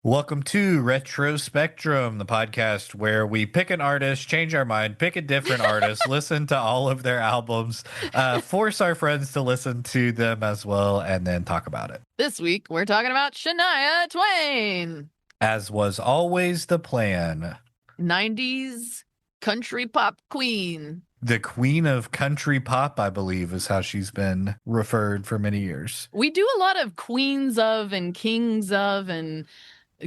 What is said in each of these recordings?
Welcome to Retro Spectrum, the podcast where we pick an artist, change our mind, pick a different artist, listen to all of their albums, force our friends to listen to them as well, and then talk about it. This week, we're talking about Shania Twain. As was always the plan. 90s country pop queen. The queen of country pop, I believe, is how she's been referred for many years. We do a lot of queens of and kings of and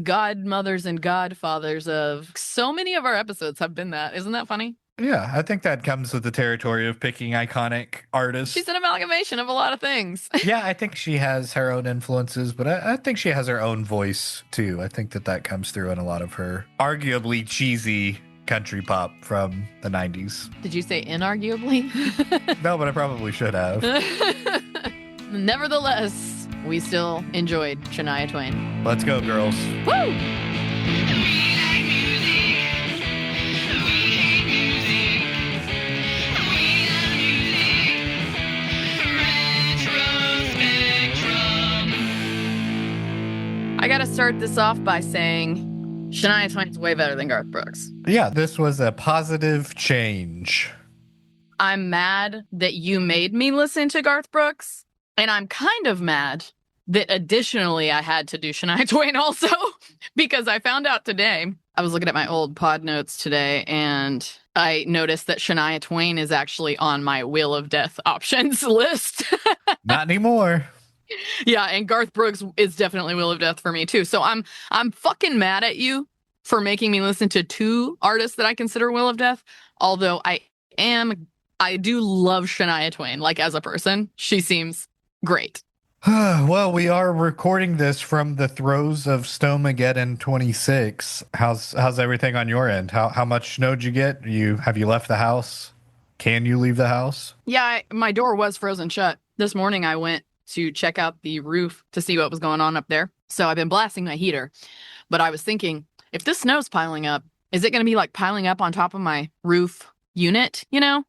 godmothers and godfathers of. So many of our episodes have been that. Isn't that funny? Yeah, I think that comes with the territory of picking iconic artists. She's an amalgamation of a lot of things. Yeah, I think she has her own influences, but I think she has her own voice, too. I think that comes through in a lot of her arguably cheesy country pop from the 90s. Did you say inarguably? No, but I probably should have. Nevertheless, we still enjoyed Shania Twain. Let's go, girls. Woo! I gotta start this off by saying Shania Twain's way better than Garth Brooks. Yeah, this was a positive change. I'm mad that you made me listen to Garth Brooks, and I'm kind of mad that additionally I had to do Shania Twain also, because I found out today, I was looking at my old pod notes today, and I noticed that Shania Twain is actually on my Wheel of Death options list. Not anymore. Yeah, and Garth Brooks is definitely Wheel of Death for me too. So I'm fucking mad at you for making me listen to two artists that I consider Wheel of Death. Although I do love Shania Twain, like as a person. She seems great. Well, we are recording this from the throes of Snowmageddon 26. How's everything on your end? How much snow did you get? Have you left the house? Can you leave the house? Yeah, my door was frozen shut. This morning I went to check out the roof to see what was going on up there. So I've been blasting my heater. But I was thinking, if this snow's piling up, is it going to be like piling up on top of my roof unit,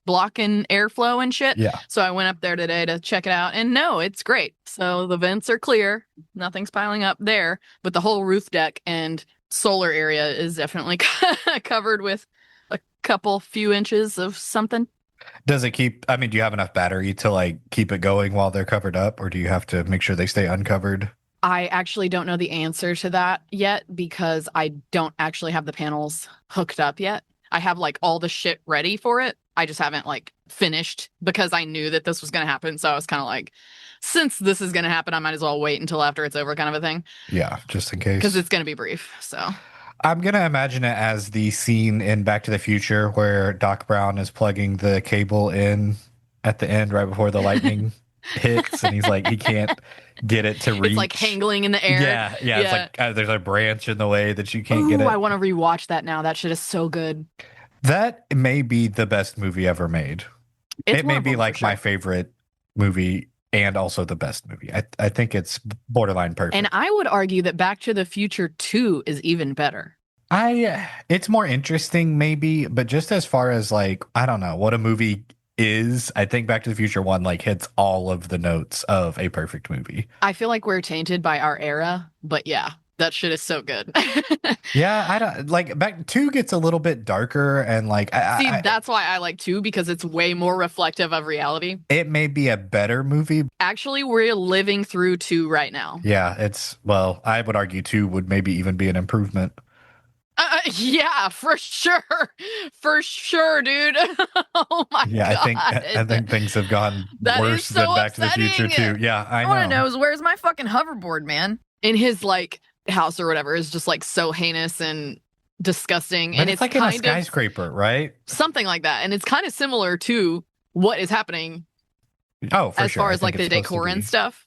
blocking airflow and shit? Yeah. So I went up there today to check it out, and no, it's great. So the vents are clear. Nothing's piling up there, but the whole roof deck and solar area is definitely covered with a few inches of something. Does it do you have enough battery to keep it going while they're covered up, or do you have to make sure they stay uncovered? I actually don't know the answer to that yet because I don't actually have the panels hooked up yet. I have all the shit ready for it. I just haven't finished because I knew that this was going to happen. So I was kind of since this is going to happen, I might as well wait until after it's over kind of a thing. Yeah, just in case. Because it's going to be brief. So I'm going to imagine it as the scene in Back to the Future where Doc Brown is plugging the cable in at the end right before the lightning hits, and he's he can't get it to reach. It's hangling in the air. Yeah. It's there's a branch in the way that you can't get it. I want to rewatch that now. That shit is so good. That may be the best movie ever made. It may be my favorite movie and also the best movie. I think it's borderline perfect. And I would argue that Back to the Future 2 is even better. It's more interesting maybe, but just as far as I don't know what a movie is, I think Back to the Future 1 hits all of the notes of a perfect movie. I feel like we're tainted by our era, but yeah, that shit is so good. Yeah, I don't Back 2 gets a little bit darker and that's why I like 2, because it's way more reflective of reality. It may be a better movie. Actually, we're living through 2 right now. Yeah, I would argue 2 would maybe even be an improvement. Yeah, for sure, dude. Oh my god. Yeah, I think things have gone worse than Back to the Future too. Yeah, I know. All I know is where's my fucking hoverboard, man? In his house or whatever is just so heinous and disgusting, but and it's in a skyscraper, right? Something like that, and it's kind of similar to what is happening. Oh, for as sure. far as the decor and stuff.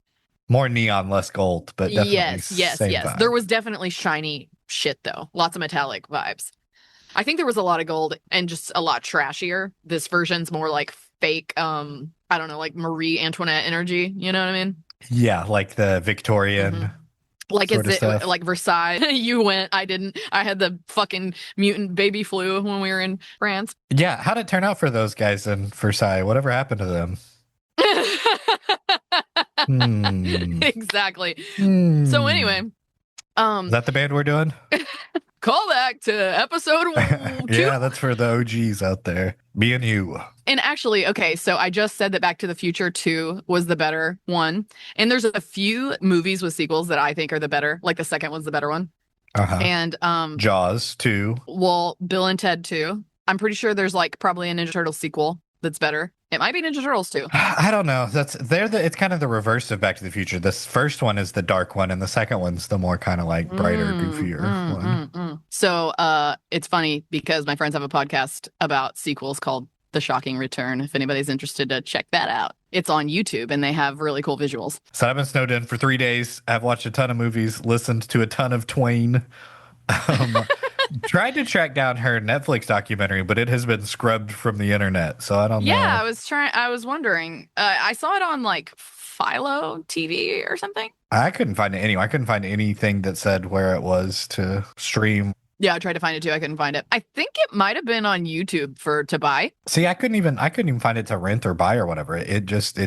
More neon, less gold, but definitely yes. vibe. There was definitely shiny shit though, lots of metallic vibes. I think there was a lot of gold and just a lot trashier. This version's more fake, I don't know, Marie Antoinette energy. You know what I mean? Yeah, the Victorian. Mm-hmm. Like Versailles. You went, I didn't. I had the fucking mutant baby flu when we were in France. Yeah, how'd it turn out for those guys in Versailles? Whatever happened to them? Exactly. So anyway, Is that the band we're doing? Call back to episode 2. Yeah, that's for the OGs out there. Me and you. And actually, okay, so I just said that Back to the Future 2 was the better one. And there's a few movies with sequels that I think are the better. Like the second one's the better one. Uh-huh. And Jaws 2. well, Bill and Ted 2. I'm pretty sure there's like probably a Ninja Turtle sequel that's better. It might be Ninja Turtles 2. I don't know. It's kind of the reverse of Back to the Future. This first one is the dark one, and the second one's the more kind of like brighter, goofier one. So it's funny because my friends have a podcast about sequels called The Shocking Return. If anybody's interested to check that out. It's on YouTube and they have really cool visuals. So I've been snowed in for 3 days. I've watched a ton of movies, listened to a ton of Twain. Tried to track down her Netflix documentary, but it has been scrubbed from the internet. So I don't know. Yeah, I was wondering. I saw it on like Philo TV or something. I couldn't find it anywhere. I couldn't find anything that said where it was to stream. Yeah, I tried to find it too. I couldn't find it. I think it might have been on YouTube to buy. See, I couldn't even find it to rent or buy or whatever. It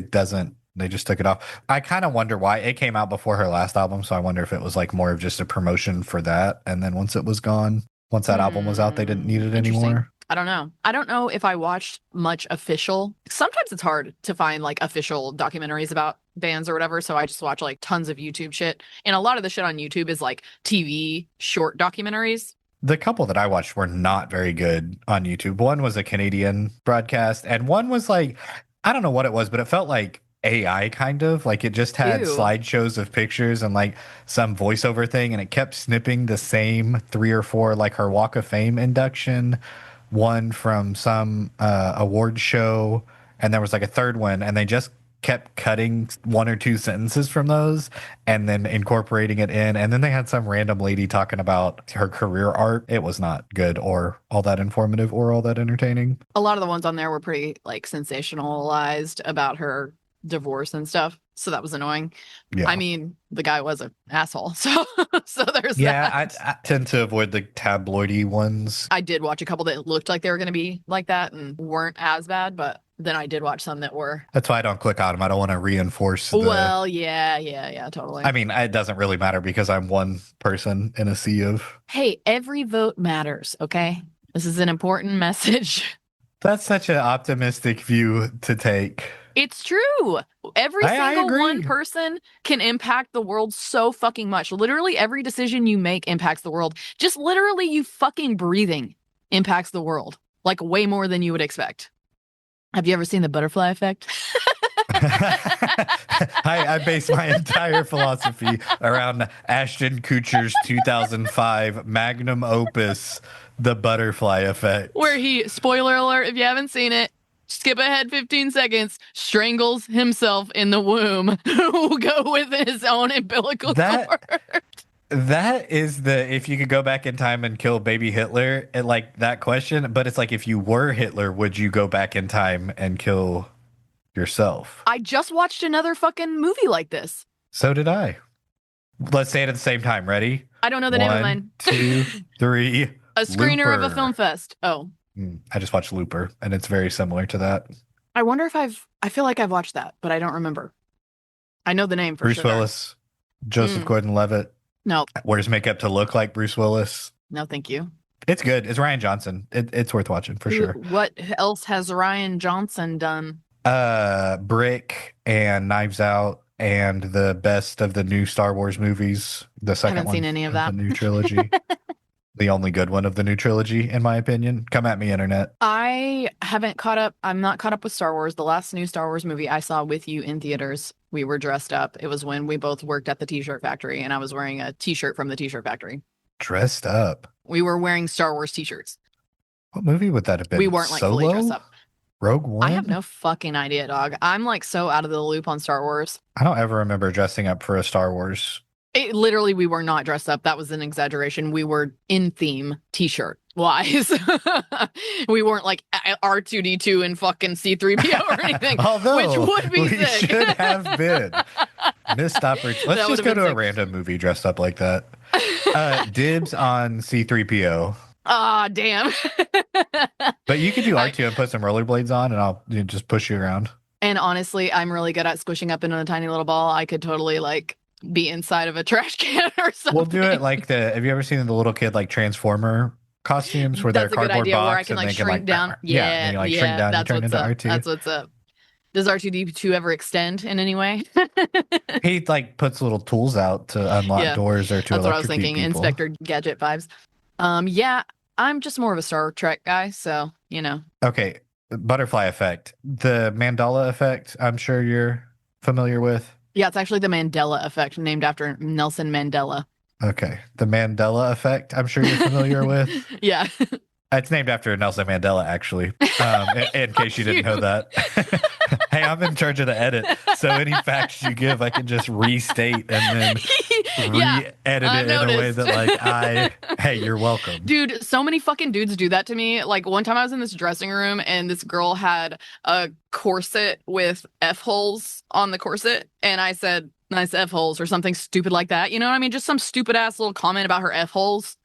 doesn't. They just took it off. I kind of wonder why. It came out before her last album, so I wonder if it was like more of just a promotion for that. And then once it was gone, once that album was out, they didn't need it anymore. I don't know. I don't know if I watched much official. Sometimes it's hard to find like official documentaries about bands or whatever. So I just watch like tons of YouTube shit. And a lot of the shit on YouTube is like TV short documentaries. The couple that I watched were not very good on YouTube. One was a Canadian broadcast, and one was like, I don't know what it was, but it felt like AI kind of like it just had slideshows of pictures and like some voiceover thing, and it kept snipping the same 3 or 4, like her Walk of Fame induction, one from some award show, and there was like a third one, and they just kept cutting 1 or 2 sentences from those and then incorporating it in. And then they had some random lady talking about her career art. It was not good or all that informative or all that entertaining. A lot of the ones on there were pretty like sensationalized about her divorce and stuff. So that was annoying. Yeah. I mean, the guy was an asshole. So there's that. I tend to avoid the tabloidy ones. I did watch a couple that looked like they were going to be like that and weren't as bad, but then I did watch some that were. That's why I don't click on them. I don't want to reinforce. Well, yeah, totally. I mean, it doesn't really matter because I'm one person in a sea of. Hey, every vote matters, okay? This is an important message. That's such an optimistic view to take. It's true. Every single one person can impact the world so fucking much. Literally every decision you make impacts the world. Just literally you fucking breathing impacts the world. Like way more than you would expect. Have you ever seen The Butterfly Effect? I base my entire philosophy around Ashton Kutcher's 2005 magnum opus, The Butterfly Effect. Where he, spoiler alert if you haven't seen it, skip ahead 15 seconds, strangles himself in the womb. Will go with his own umbilical cord. That is if you could go back in time and kill baby Hitler, and like that question, but it's like if you were Hitler, would you go back in time and kill yourself? I just watched another fucking movie like this. So did I. Let's say it at the same time. Ready? I don't know the name of mine. 2, 3. A screener Looper. of a film fest. Oh. I just watched Looper, and it's very similar to that. I wonder if I feel like I've watched that, but I don't remember. I know the name for Bruce sure. Bruce Willis, Joseph Gordon-Levitt. No. Wears makeup to look like Bruce Willis. No, thank you. It's good. It's Ryan Johnson. It's worth watching for sure. What else has Ryan Johnson done? Brick and Knives Out and the best of the new Star Wars movies. The second one. I haven't seen any of that. The new trilogy. The only good one of the new trilogy, in my opinion. Come at me, internet. I haven't caught up. I'm not caught up with Star Wars. The last new Star Wars movie I saw with you in theaters, we were dressed up. It was when we both worked at the T-shirt factory, and I was wearing a T-shirt from the T-shirt factory. Dressed up? We were wearing Star Wars T-shirts. What movie would that have been? We weren't like Solo? fully dressed up. Rogue One? I have no fucking idea, dog. I'm like so out of the loop on Star Wars. I don't ever remember dressing up for a Star Wars. Literally, we were not dressed up. That was an exaggeration. We were in theme T-shirt wise. We weren't like R2D2 and fucking C3PO or anything. Although which would be we sick. should have been. Missed opportunity. Let's just go to a random movie dressed up like that. Dibs on C3PO. Ah, damn. But you could do R2 and put some rollerblades on, and I'll just push you around. And honestly, I'm really good at squishing up into a tiny little ball. I could totally like be inside of a trash can or something. We'll do it like have you ever seen the little kid like Transformer costumes where they're a That's a good cardboard idea where I box can and like they can shrink like, down. yeah, and Yeah, you like shrink yeah, down, you that's turn what's into up. R2. That's what's up. Does R2D2 ever extend in any way? He like puts little tools out to unlock Yeah, doors or to that's what I was electrocute thinking. people. Inspector Gadget vibes. Yeah, I'm just more of a Star Trek guy, so you know. Okay, butterfly effect. The Mandela effect, I'm sure you're familiar with. Yeah, it's actually the Mandela effect, named after Nelson Mandela. Okay, the Mandela effect, I'm sure you're familiar with. Yeah. It's named after Nelson Mandela, actually, in case you didn't You. know that. Hey, I'm in charge of the edit, so any facts you give, I can just restate and then Yeah, re-edit I it in a way noticed. that, hey, you're welcome. Dude, so many fucking dudes do that to me. Like one time I was in this dressing room and this girl had a corset with F holes on the corset, and I said, nice F holes or something stupid like that. You know what I mean? Just some stupid ass little comment about her F holes.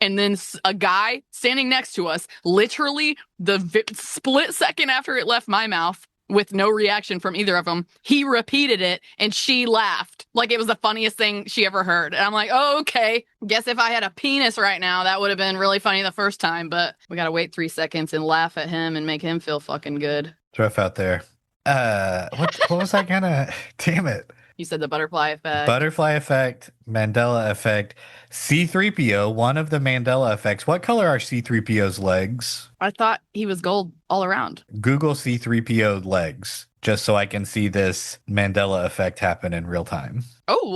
And then a guy standing next to us, literally the split second after it left my mouth, with no reaction from either of them, he repeated it and she laughed like it was the funniest thing she ever heard. And I'm like, oh, okay. Guess if I had a penis right now, that would have been really funny the first time. But we got to wait 3 seconds and laugh at him and make him feel fucking good. It's rough out there. What was I gonna? Damn it. You said the butterfly effect. Butterfly effect, Mandela effect, C3PO, one of the Mandela effects. What color are C3PO's legs? I thought he was gold all around. Google C3PO legs, just so I can see this Mandela effect happen in real time. Oh,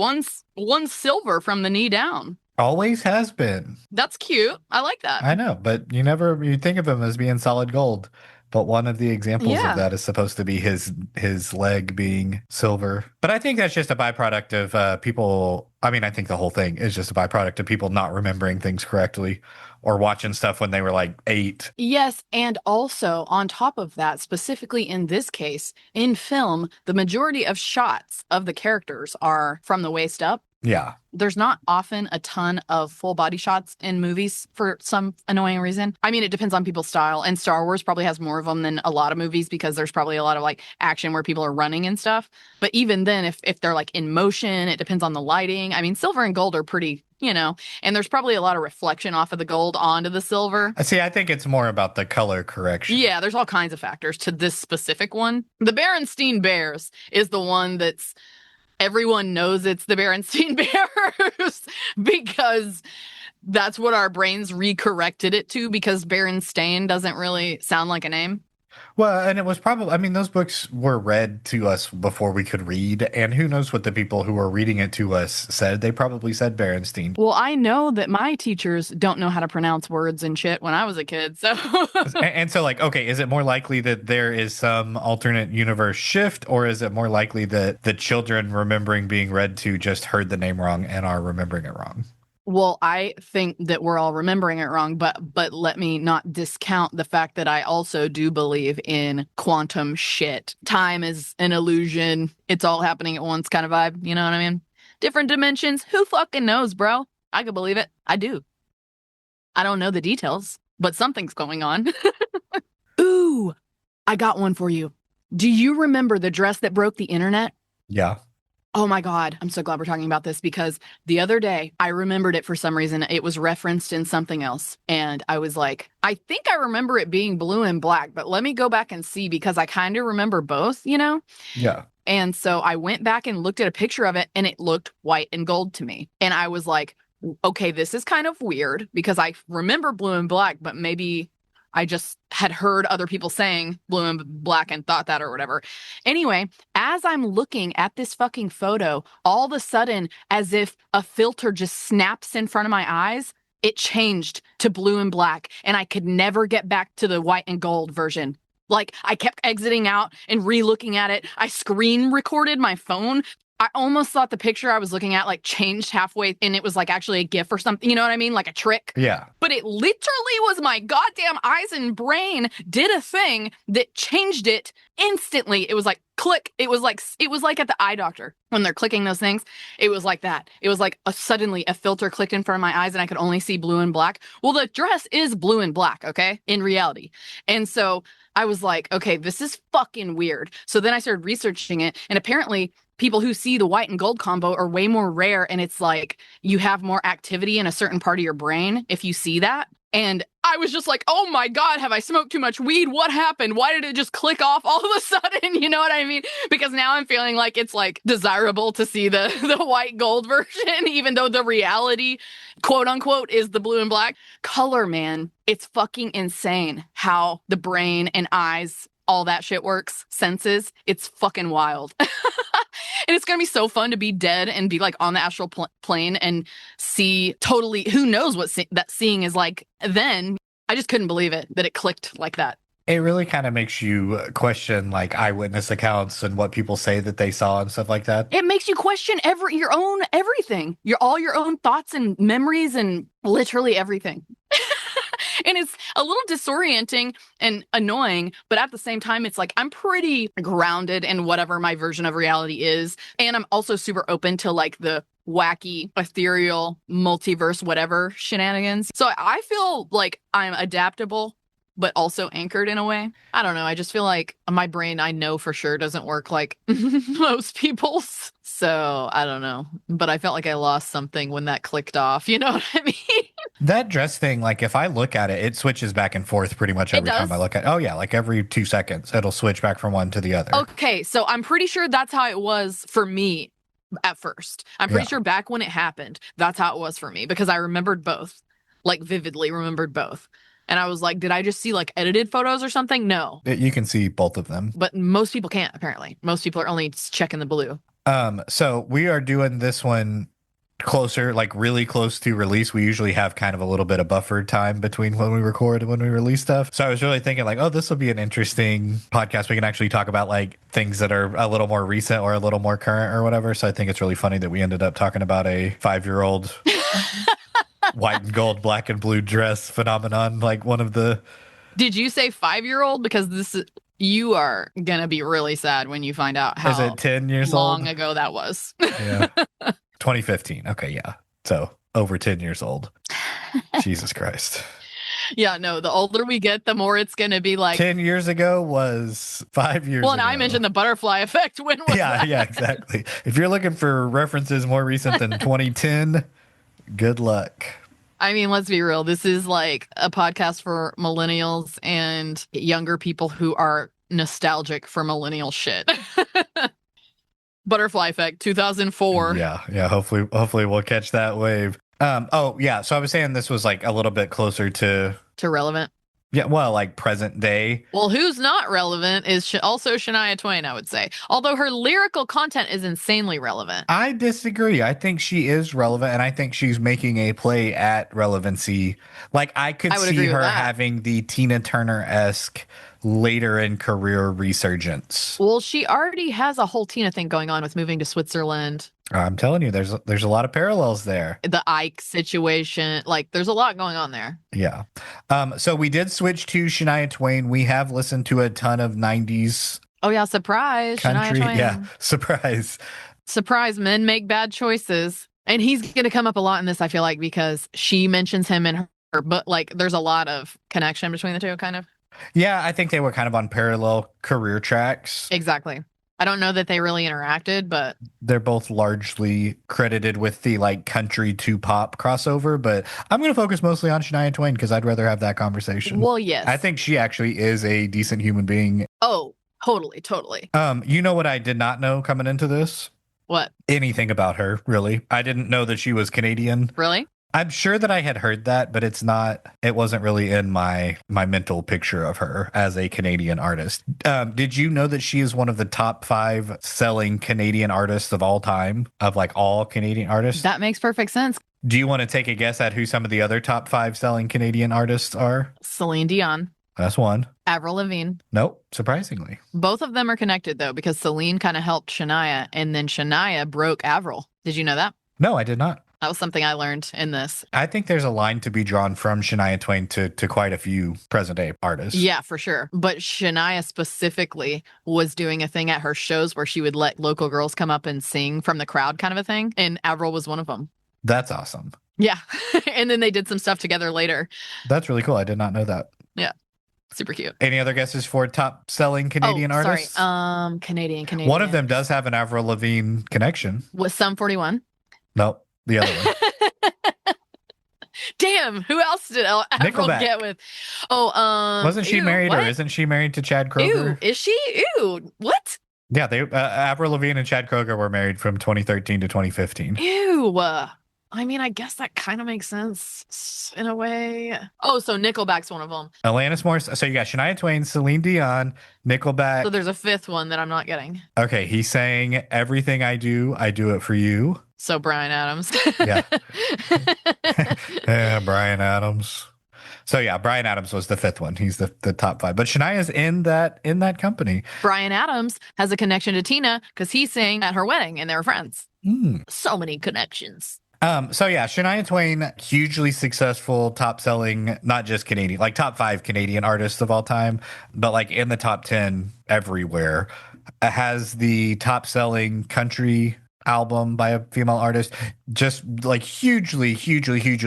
one's silver from the knee down. Always has been. That's cute. I like that. I know, but you think of him as being solid gold. But one of the examples of that is supposed to be his leg being silver. But I think that's just a byproduct of people. I mean, I think the whole thing is just a byproduct of people not remembering things correctly or watching stuff when they were like 8. Yes, and also on top of that, specifically in this case, in film, the majority of shots of the characters are from the waist up. Yeah. There's not often a ton of full body shots in movies for some annoying reason. I mean, it depends on people's style, and Star Wars probably has more of them than a lot of movies because there's probably a lot of like action where people are running and stuff. But even then, if they're like in motion, it depends on the lighting. I mean, silver and gold are pretty, and there's probably a lot of reflection off of the gold onto the silver. See, I think it's more about the color correction. Yeah, there's all kinds of factors to this specific one. The Berenstein Bears is the one that's everyone knows it's the Berenstein Bears because that's what our brains recorrected it to, because Berenstain doesn't really sound like a name. Well, and it was probably, I mean, those books were read to us before we could read, and who knows what the people who were reading it to us said. They probably said Berenstein. Well, I know that my teachers don't know how to pronounce words and shit when I was a kid, so. and so, like, okay, is it more likely that there is some alternate universe shift, or is it more likely that the children remembering being read to just heard the name wrong and are remembering it wrong? Well, I think that we're all remembering it wrong, but let me not discount the fact that I also do believe in quantum shit. Time is an illusion. It's all happening at once kind of vibe. You know what I mean? Different dimensions. Who fucking knows, bro? I could believe it. I do. I don't know the details, but something's going on. Ooh, I got one for you. Do you remember the dress that broke the internet? Yeah. Oh my God, I'm so glad we're talking about this because the other day I remembered it for some reason. It was referenced in something else. And I was like, I think I remember it being blue and black, but let me go back and see because I kind of remember both, Yeah. And so I went back and looked at a picture of it and it looked white and gold to me. And I was like, okay, this is kind of weird because I remember blue and black, but maybe I just had heard other people saying blue and black and thought that or whatever. Anyway, as I'm looking at this fucking photo, all of a sudden, as if a filter just snaps in front of my eyes, it changed to blue and black. And I could never get back to the white and gold version. Like, I kept exiting out and re-looking at it. I screen recorded my phone. I almost thought the picture I was looking at like changed halfway and it was like actually a GIF or something, you know what I mean? Like a trick. Yeah. But it literally was my goddamn eyes and brain did a thing that changed it instantly. It was like click. It was like at the eye doctor when they're clicking those things. It was like that. It was like suddenly a filter clicked in front of my eyes and I could only see blue and black. Well, the dress is blue and black, okay, in reality. And so I was like, okay, this is fucking weird. So then I started researching it, and apparently people who see the white and gold combo are way more rare, and it's like you have more activity in a certain part of your brain if you see that. And I was just like, oh my God, have I smoked too much weed? What happened? Why did it just click off all of a sudden? You know what I mean? Because now I'm feeling like it's like desirable to see the white gold version, even though the reality, quote unquote, is the blue and black. Color, man, it's fucking insane how the brain and eyes, all that shit works, senses. It's fucking wild. And it's going to be so fun to be dead and be like on the astral plane and see totally, who knows what that seeing is like then. I just couldn't believe it, that it clicked like that. It really kind of makes you question like eyewitness accounts and what people say that they saw and stuff like that. It makes you question your own everything, all your own thoughts and memories and literally everything. And it's a little disorienting and annoying, but at the same time, it's like I'm pretty grounded in whatever my version of reality is. And I'm also super open to like the wacky, ethereal, multiverse, whatever shenanigans. So I feel like I'm adaptable, but also anchored in a way. I don't know. I just feel like my brain, I know for sure, doesn't work like most people's. So I don't know. But I felt like I lost something when that clicked off. You know what I mean? That dress thing, like if I look at it, it switches back and forth pretty much every time I look at it. Oh, yeah. Like every 2 seconds, it'll switch back from one to the other. Okay. So I'm pretty sure that's how it was for me at first. I'm pretty sure back when it happened, that's how it was for me because I remembered both, like vividly remembered both. And I was like, did I just see like edited photos or something? No. You can see both of them. But most people can't, apparently. Most people are only checking the blue. So we are doing this one closer, like really close to release. We usually have kind of a little bit of buffer time between when we record and when we release stuff. So I was really thinking like, oh, this will be an interesting podcast. We can actually talk about like things that are a little more recent or a little more current or whatever. So I think it's really funny that we ended up talking about a 5-year-old white and gold, black and blue dress phenomenon. Like one of the... Did you say 5-year-old? Because this is... You are going to be really sad when you find out how is it 10 years long old? Ago that was. Yeah. 2015. Okay, yeah. So over 10 years old. Jesus Christ. Yeah, no, the older we get, the more it's going to be like... 10 years ago was 5 years Well, and ago. I mentioned the butterfly effect. When was that? Yeah, exactly. If you're looking for references more recent than 2010, good luck. I mean, let's be real. This is like a podcast for millennials and younger people who are nostalgic for millennial shit. Butterfly effect, 2004. Yeah. Hopefully we'll catch that wave. Oh yeah. So I was saying this was like a little bit closer to relevant. Yeah, well, like present day. Well, who's not relevant is also Shania Twain, I would say. Although her lyrical content is insanely relevant. I disagree. I think she is relevant, and I think she's making a play at relevancy. Like, I could see her having the Tina Turner-esque later in career resurgence. Well, she already has a whole Tina thing going on with moving to Switzerland. I'm telling you, there's a lot of parallels there. The Ike situation, like there's a lot going on there. Yeah. So we did switch to Shania Twain. We have listened to a ton of 90s. Oh yeah, surprise. Country. Shania Twain. Yeah, surprise. Surprise, men make bad choices. And he's going to come up a lot in this, I feel like, because she mentions him in her, but like there's a lot of connection between the two, kind of. Yeah, I think they were kind of on parallel career tracks. Exactly. I don't know that they really interacted, but they're both largely credited with the like country to pop crossover. But I'm going to focus mostly on Shania Twain because I'd rather have that conversation. Well, yes. I think she actually is a decent human being. Oh, totally, totally. You know what I did not know coming into this? What? Anything about her, really. I didn't know that she was Canadian. Really? I'm sure that I had heard that, but it wasn't really in my mental picture of her as a Canadian artist. Did you know that she is one of the top 5 selling Canadian artists of all time, of like all Canadian artists? That makes perfect sense. Do you want to take a guess at who some of the other top 5 selling Canadian artists are? Celine Dion. That's one. Avril Lavigne. Nope, surprisingly. Both of them are connected though, because Celine kind of helped Shania, and then Shania broke Avril. Did you know that? No, I did not. That was something I learned in this. I think there's a line to be drawn from Shania Twain to quite a few present day artists. Yeah, for sure. But Shania specifically was doing a thing at her shows where she would let local girls come up and sing from the crowd, kind of a thing. And Avril was one of them. That's awesome. Yeah. And then they did some stuff together later. That's really cool. I did not know that. Yeah. Super cute. Any other guesses for top selling Canadian artists? Sorry. Canadian. One of them does have an Avril Lavigne connection. Was Sum 41? Nope. The other one. Damn, who else did Avril get with? Oh, wasn't she married, or isn't she married to Chad Kroeger? Ew, is she? Ew, what? Yeah, they Avril Lavigne and Chad Kroeger were married from 2013 to 2015. Ew. I mean, I guess that kind of makes sense in a way. Oh, so Nickelback's one of them. Alanis Morissette. So you got Shania Twain, Celine Dion, Nickelback. So there's a fifth one that I'm not getting. Okay, he's saying everything I do it for you. So Bryan Adams. Yeah. Yeah, Bryan Adams. So yeah, Bryan Adams was the fifth one. He's the top five. But Shania's in that company. Bryan Adams has a connection to Tina because he sang at her wedding and they were friends. So many connections. So yeah, Shania Twain, hugely successful, top selling, not just Canadian, like top 5 Canadian artists of all time, but like in the top 10 everywhere. Has the top selling country album by a female artist, just like hugely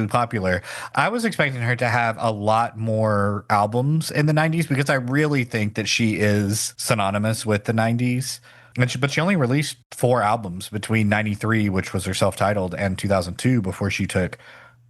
popular. I was expecting her to have a lot more albums in the 90s because I really think that she is synonymous with the 90s. But she only released 4 albums between 93, which was her self-titled, and 2002 before she took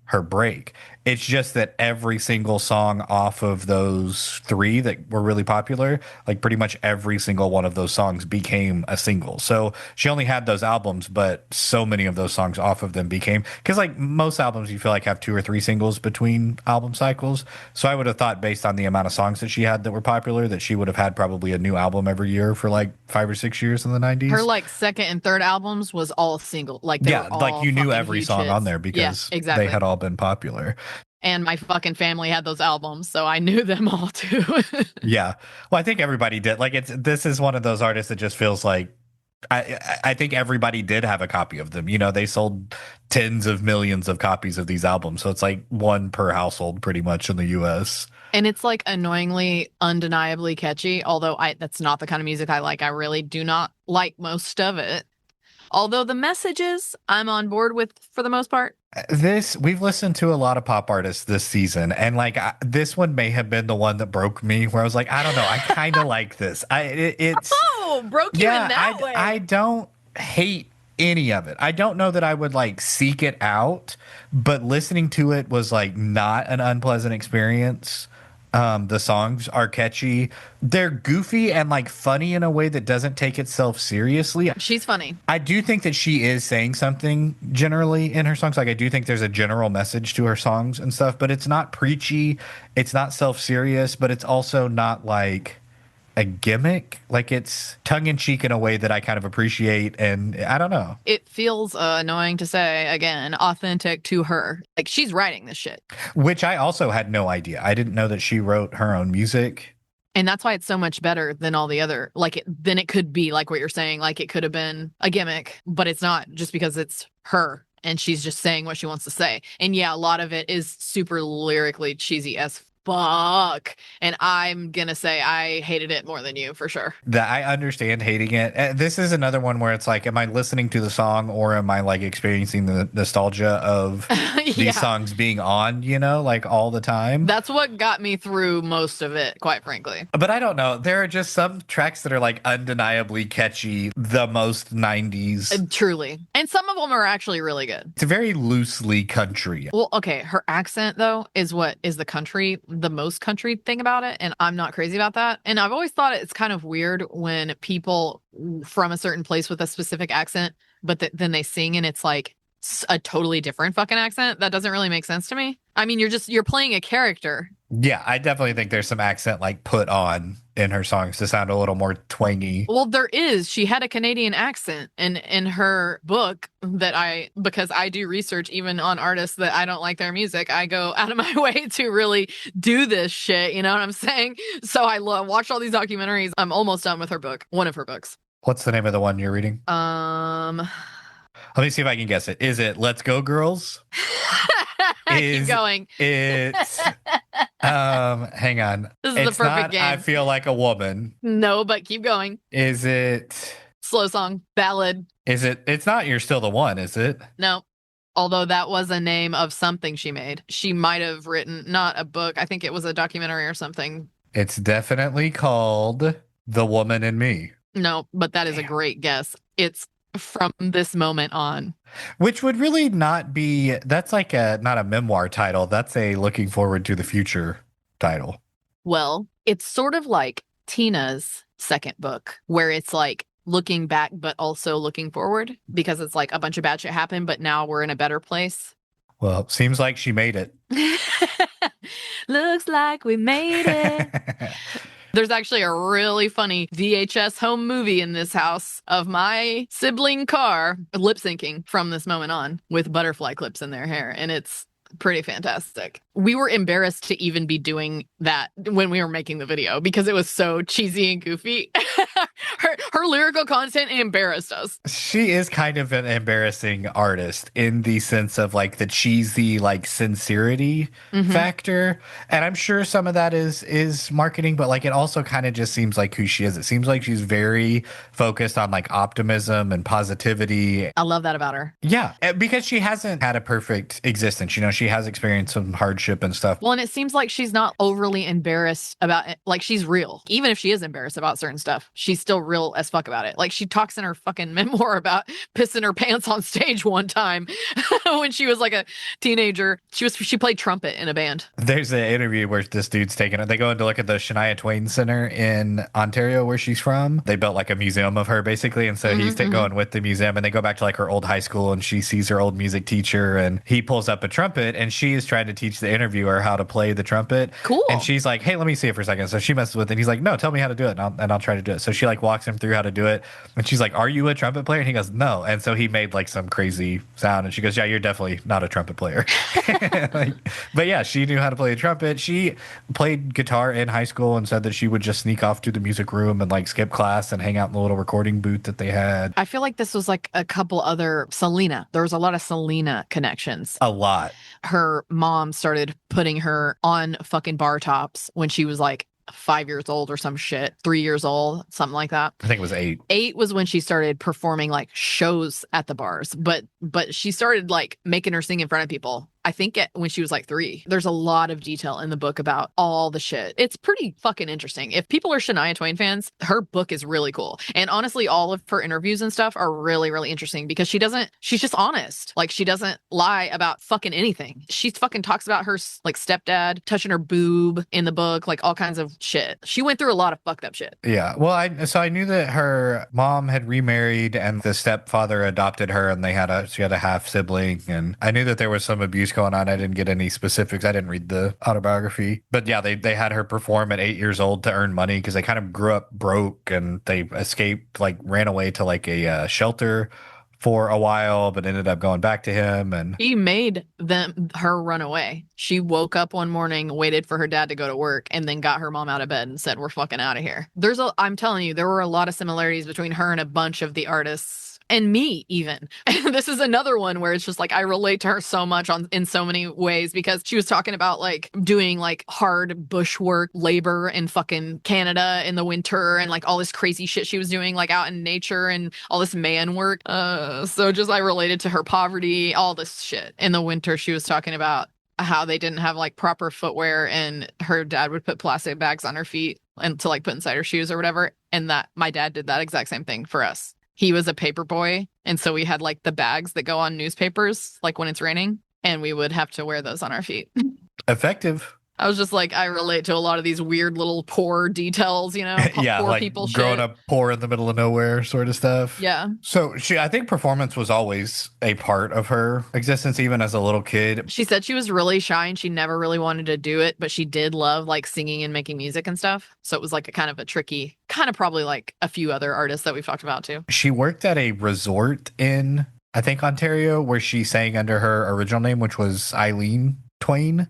her break. It's just that every single song off of those 3 that were really popular, like pretty much every single one of those songs became a single. So she only had those albums, but so many of those songs off of them became, because like most albums you feel like have 2 or 3 singles between album cycles. So I would have thought, based on the amount of songs that she had that were popular, that she would have had probably a new album every year for like 5 or 6 years in the 90s. Her like second and third albums was all single. Like like you knew every song on there because exactly. They had all been popular. And my fucking family had those albums, so I knew them all too. Yeah. Well, I think everybody did. Like this is one of those artists that just feels like I think everybody did have a copy of them. You know, they sold tens of millions of copies of these albums. So it's like one per household pretty much in the US. And it's like annoyingly, undeniably catchy, although that's not the kind of music I like. I really do not like most of it. Although the messages I'm on board with for the most part. We've listened to a lot of pop artists this season, and like this one may have been the one that broke me, where I was like, I don't know, I kind of like this. It's broke you in that way. I don't hate any of it. I don't know that I would like seek it out, but listening to it was like not an unpleasant experience. The songs are catchy. They're goofy and like funny in a way that doesn't take itself seriously. She's funny. I do think that she is saying something generally in her songs. Like I do think there's a general message to her songs and stuff, but it's not preachy. It's not self-serious, but it's also not like a gimmick. Like it's tongue-in-cheek in a way that I kind of appreciate, and I don't know. It feels annoying to say, again, authentic to her. Like she's writing this shit. Which I also had no idea. I didn't know that she wrote her own music. And that's why it's so much better than all the other, then it could be like what you're saying, like it could have been a gimmick, but it's not, just because it's her and she's just saying what she wants to say. And yeah, a lot of it is super lyrically cheesy as fuck. And I'm gonna say I hated it more than you, for sure. That I understand hating it. This is another one where it's like, am I listening to the song, or am I like experiencing the nostalgia of these songs being on, you know, like all the time? That's what got me through most of it, quite frankly. But I don't know. There are just some tracks that are like undeniably catchy, the most 90s. Truly. And some of them are actually really good. It's very loosely country. Well, okay. Her accent, though, is what is the most country thing about it, and I'm not crazy about that. And I've always thought it's kind of weird when people from a certain place with a specific accent, but then they sing and it's like a totally different fucking accent. That doesn't really make sense to me. I mean, you're playing a character. Yeah, I definitely think there's some accent like put on in her songs to sound a little more twangy. Well, there is. She had a Canadian accent, and in her book because I do research even on artists that I don't like their music, I go out of my way to really do this shit. You know what I'm saying? So I watch all these documentaries. I'm almost done with her book, one of her books. What's the name of the one you're reading? Let me see if I can guess it. Is it Let's Go Girls? Keep Is going. it hang on. This is the It's perfect not I game. Feel Like a Woman. No, but keep going. Is it Slow song, ballad. it's not You're Still the One, is it? No. Although that was a name of something she made. She might have written, not a book, I think it was a documentary or something. It's definitely called The Woman in Me. No, but that is a Damn. great guess. It's From This Moment On. Which would really not be that's like a not a memoir title. That's a looking forward to the future title. Well, it's sort of like Tina's second book, where it's like looking back, but also looking forward because it's like a bunch of bad shit happened, but now we're in a better place. Well, seems like she made it. Looks like we made it. There's actually a really funny VHS home movie in this house of my sibling car lip syncing From This Moment On with butterfly clips in their hair. And it's pretty fantastic. We were embarrassed to even be doing that when we were making the video because it was so cheesy and goofy. her lyrical content embarrassed us. She is kind of an embarrassing artist in the sense of like the cheesy like sincerity factor. And I'm sure some of that is marketing, but like it also kind of just seems like who she is. It seems like she's very focused on like optimism and positivity. I love that about her. Yeah, because she hasn't had a perfect existence. You know, she has experienced some hardship and stuff. Well, and it seems like she's not overly embarrassed about it. Like she's real. Even if she is embarrassed about certain stuff, she's still real as fuck about it. Like she talks in her fucking memoir about pissing her pants on stage one time when she was like a teenager. She played trumpet in a band. There's an interview where this dude's taking it. They go in to look at the Shania Twain Center in Ontario, where she's from. They built like a museum of her, basically. And so he's going with the museum, and they go back to like her old high school, and she sees her old music teacher, and he pulls up a trumpet, and she is trying to teach the interviewer how to play the trumpet. Cool. And she's like, hey, let me see it for a second. So she messes with it. And he's like, no, tell me how to do it, and I'll try to do it. So she like walks him through how to do it. And she's like, are you a trumpet player? And he goes, no. And so he made like some crazy sound. And she goes, yeah, you're definitely not a trumpet player. Like, but yeah, she knew how to play the trumpet. She played guitar in high school and said that she would just sneak off to the music room and like skip class and hang out in the little recording booth that they had. I feel like this was like a couple other Selena. There was a lot of Selena connections. A lot. Her mom started putting her on fucking bar tops when she was like 5 years old or some shit, 3 years old, something like that. I think it was 8. 8 was when she started performing like shows at the bars, but she started like making her sing in front of people. I think when she was like 3. There's a lot of detail in the book about all the shit. It's pretty fucking interesting. If people are Shania Twain fans, her book is really cool. And honestly, all of her interviews and stuff are really, really interesting because she's just honest. Like she doesn't lie about fucking anything. She fucking talks about her like stepdad touching her boob in the book, like all kinds of shit. She went through a lot of fucked up shit. Yeah. Well, I knew that her mom had remarried and the stepfather adopted her, and she had a half sibling, and I knew that there was some abuse going on. I didn't get any specifics. I didn't read the autobiography, but yeah, they had her perform at 8 years old to earn money because they kind of grew up broke, and they escaped, like ran away to like a shelter for a while, but ended up going back to him. And he made her run away. She woke up one morning, waited for her dad to go to work, and then got her mom out of bed and said, we're fucking out of here. I'm telling you, there were a lot of similarities between her and a bunch of the artists. And me even. And this is another one where it's just like I relate to her so much in so many ways because she was talking about like doing like hard bushwork labor in fucking Canada in the winter and like all this crazy shit she was doing like out in nature and all this man work. So just I related to her poverty, all this shit. In the winter she was talking about how they didn't have like proper footwear and her dad would put plastic bags on her feet and to like put inside her shoes or whatever. And that my dad did that exact same thing for us. He was a paper boy. And so we had like the bags that go on newspapers, like when it's raining, and we would have to wear those on our feet. effective. I was just like, I relate to a lot of these weird little poor details, you know, Yeah, poor like people growing shit. up poor in the middle of nowhere sort of stuff. Yeah. So I think performance was always a part of her existence, even as a little kid. She said she was really shy and she never really wanted to do it, but she did love like singing and making music and stuff. So it was like a kind of a tricky, kind of probably like a few other artists that we've talked about too. She worked at a resort in, I think, Ontario, where she sang under her original name, which was Eileen Twain.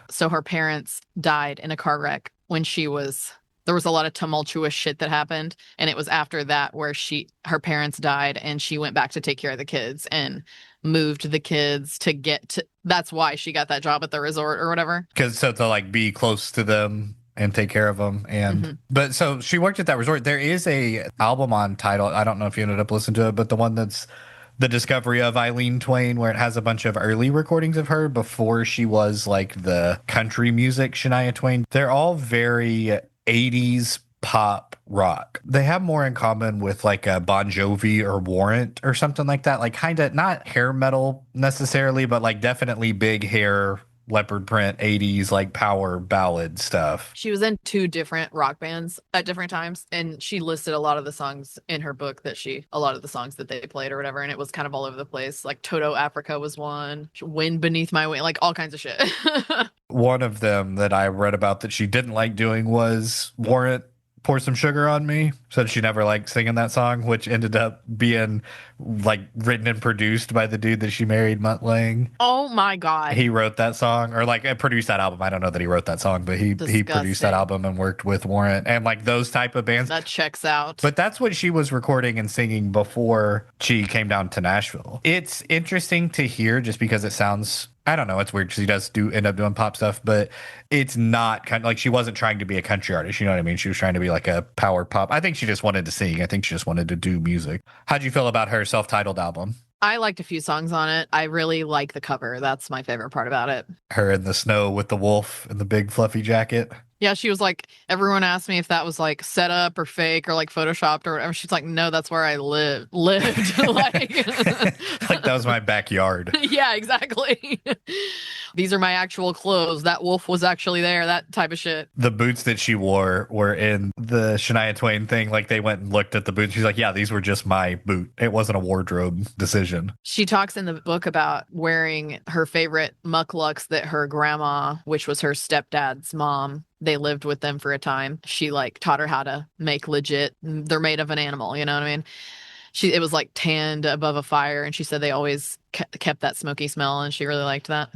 So her parents died in a car wreck when she was There was a lot of tumultuous shit that happened, and it was after that where her parents died and she went back to take care of the kids and moved the kids to get to, that's why she got that job at the resort or whatever. Because so to like be close to them and take care of them. And but so she worked at that resort. There is a album on Tidal. I don't know if you ended up listening to it, but the one that's the discovery of Eileen Twain, where it has a bunch of early recordings of her before she was like the country music Shania Twain. They're all very 80s pop rock. They have more in common with like a Bon Jovi or Warrant or something like that. Like kind of not hair metal necessarily, but like definitely big hair, leopard print 80s like power ballad stuff. She was in 2 different rock bands at different times, and she listed a lot of the songs in her book a lot of the songs that they played or whatever, and it was kind of all over the place. Like Toto Africa was one, Wind Beneath My Wing, like all kinds of shit. One of them that I read about that she didn't like doing was Warrant Pour Some Sugar on Me. Said she never liked singing that song, which ended up being like written and produced by the dude that she married, Mutt Lange. Oh my God. He wrote that song or like produced that album. I don't know that he wrote that song, but he produced that album and worked with Warrant and like those type of bands. That checks out. But that's what she was recording and singing before she came down to Nashville. It's interesting to hear just because it sounds, I don't know, it's weird because he does end up doing pop stuff, but it's not kind of like she wasn't trying to be a country artist. You know what I mean? She was trying to be like a power pop. I think she just wanted to sing. I think she just wanted to do music. How'd you feel about her self-titled album? I liked a few songs on it. I really like the cover. That's my favorite part about it. Her in the snow with the wolf and the big fluffy jacket. Yeah, she was like, everyone asked me if that was like set up or fake or like photoshopped or whatever. She's like, no, that's where I lived. Like, like that was my backyard. Yeah, exactly. These are my actual clothes. That wolf was actually there, that type of shit. The boots that she wore were in the Shania Twain thing. Like they went and looked at the boots. She's like, yeah, these were just my boot. It wasn't a wardrobe decision. She talks in the book about wearing her favorite mucklucks that her grandma, which was her stepdad's mom, they lived with them for a time. She like taught her how to make legit. They're made of an animal, you know what I mean? It was like tanned above a fire, and she said they always kept that smoky smell, and she really liked that.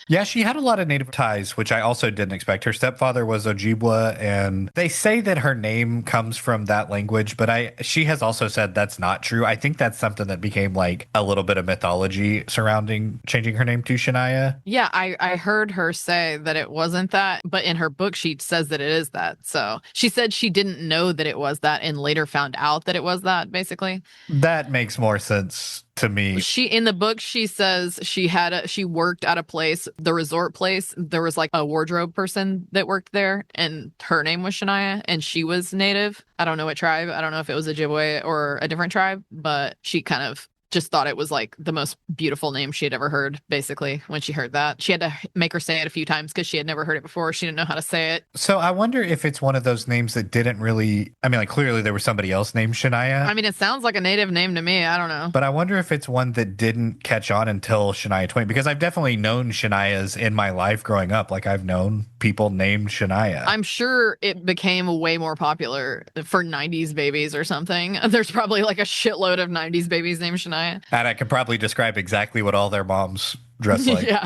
Yeah, she had a lot of native ties, which I also didn't expect. Her stepfather was Ojibwa, and they say that her name comes from that language, but she has also said that's not true. I think that's something that became like a little bit of mythology surrounding changing her name to Shania. Yeah, I heard her say that it wasn't that, but in her book she says that it is that. So she said she didn't know that it was that and later found out that it was that, basically. That makes more sense to me. In the book she says she worked at a place, the resort place. There was like a wardrobe person that worked there, and her name was Shania, and she was native. I don't know what tribe. I don't know if it was Ojibwe or a different tribe, but she kind of just thought it was like the most beautiful name she had ever heard, basically, when she heard that. She had to make her say it a few times because she had never heard it before. She didn't know how to say it. So I wonder if it's one of those names that didn't really, I mean, like clearly there was somebody else named Shania. I mean, it sounds like a native name to me. I don't know. But I wonder if it's one that didn't catch on until Shania Twain, because I've definitely known Shanias in my life growing up. Like I've known people named Shania. I'm sure it became way more popular for 90s babies or something. There's probably like a shitload of 90s babies named Shania. And I could probably describe exactly what all their moms dress like. Yeah.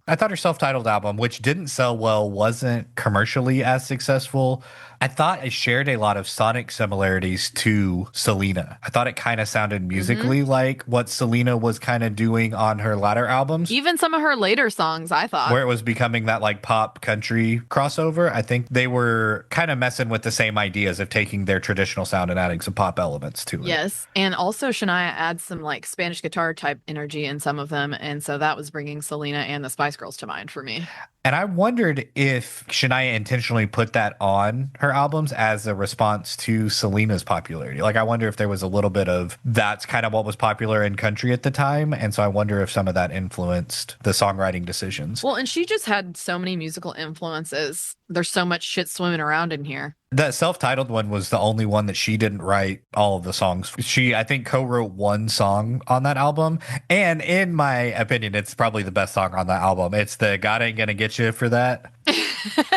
I thought her self-titled album, which didn't sell well, wasn't commercially as successful. I thought it shared a lot of sonic similarities to Selena. I thought it kind of sounded musically like what Selena was kind of doing on her latter albums. Even some of her later songs, I thought. Where it was becoming that like pop country crossover. I think they were kind of messing with the same ideas of taking their traditional sound and adding some pop elements to it. Yes. And also Shania adds some like Spanish guitar type energy in some of them. And so that was bringing Selena and the Spice Girls to mind for me. And I wondered if Shania intentionally put that on her albums as a response to Selena's popularity. Like, I wonder if there was a little bit of that's kind of what was popular in country at the time. And so I wonder if some of that influenced the songwriting decisions. Well, and she just had so many musical influences. There's so much shit swimming around in here. That self-titled one was the only one that she didn't write all of the songs. She, I think, co-wrote one song on that album. And in my opinion, it's probably the best song on that album. It's the God Ain't Gonna Get You for That.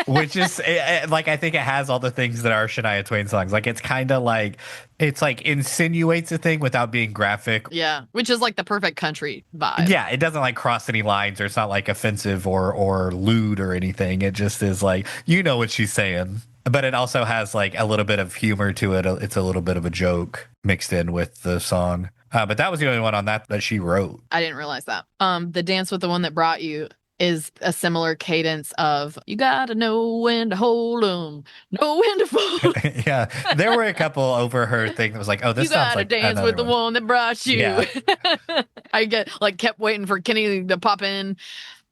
which is like I think it has all the things that are Shania Twain songs. Like it's kind of like it's like insinuates a thing without being graphic. Yeah, which is like the perfect country vibe. Yeah, it doesn't like cross any lines or it's not like offensive or lewd or anything. It just is like you know what she's saying. But it also has like a little bit of humor to it. It's a little bit of a joke mixed in with the song. But that was the only one on that she wrote. I didn't realize that. The Dance with the One That Brought You is a similar cadence of you gotta know when to hold 'em, know when to fold. Yeah, there were a couple over her thing that was like, oh, this You sounds gotta like dance with the one. one that brought you. Yeah. I get like kept waiting for Kenny to pop in.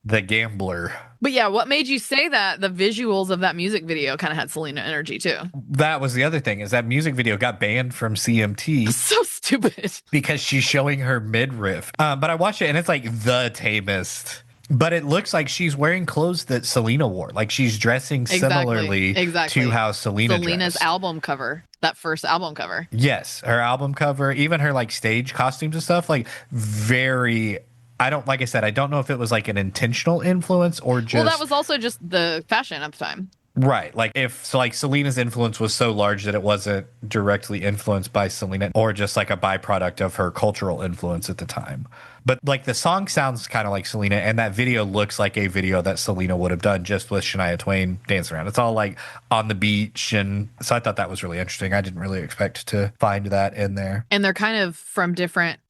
The Gambler. But yeah, what made you say that? The visuals of that music video kind of had Selena energy too. That was the other thing is that music video got banned from CMT So stupid. because she's showing her midriff. But I watched it and it's like the tamest. But it looks like she's wearing clothes that Selena wore. Like she's dressing similarly to how Selena's dressed. Album cover, that first album cover. Yes, her album cover, even her like stage costumes and stuff, like very. I don't like I said, I don't know if it was like an intentional influence or just. Well, that was also just the fashion at the time. Right. Like if so like Selena's influence was so large that it wasn't directly influenced by Selena or just like a byproduct of her cultural influence at the time. But like the song sounds kind of like Selena and that video looks like a video that Selena would have done just with Shania Twain dancing around. It's all like on the beach. And so I thought that was really interesting. I didn't really expect to find that in there. And they're kind of from different,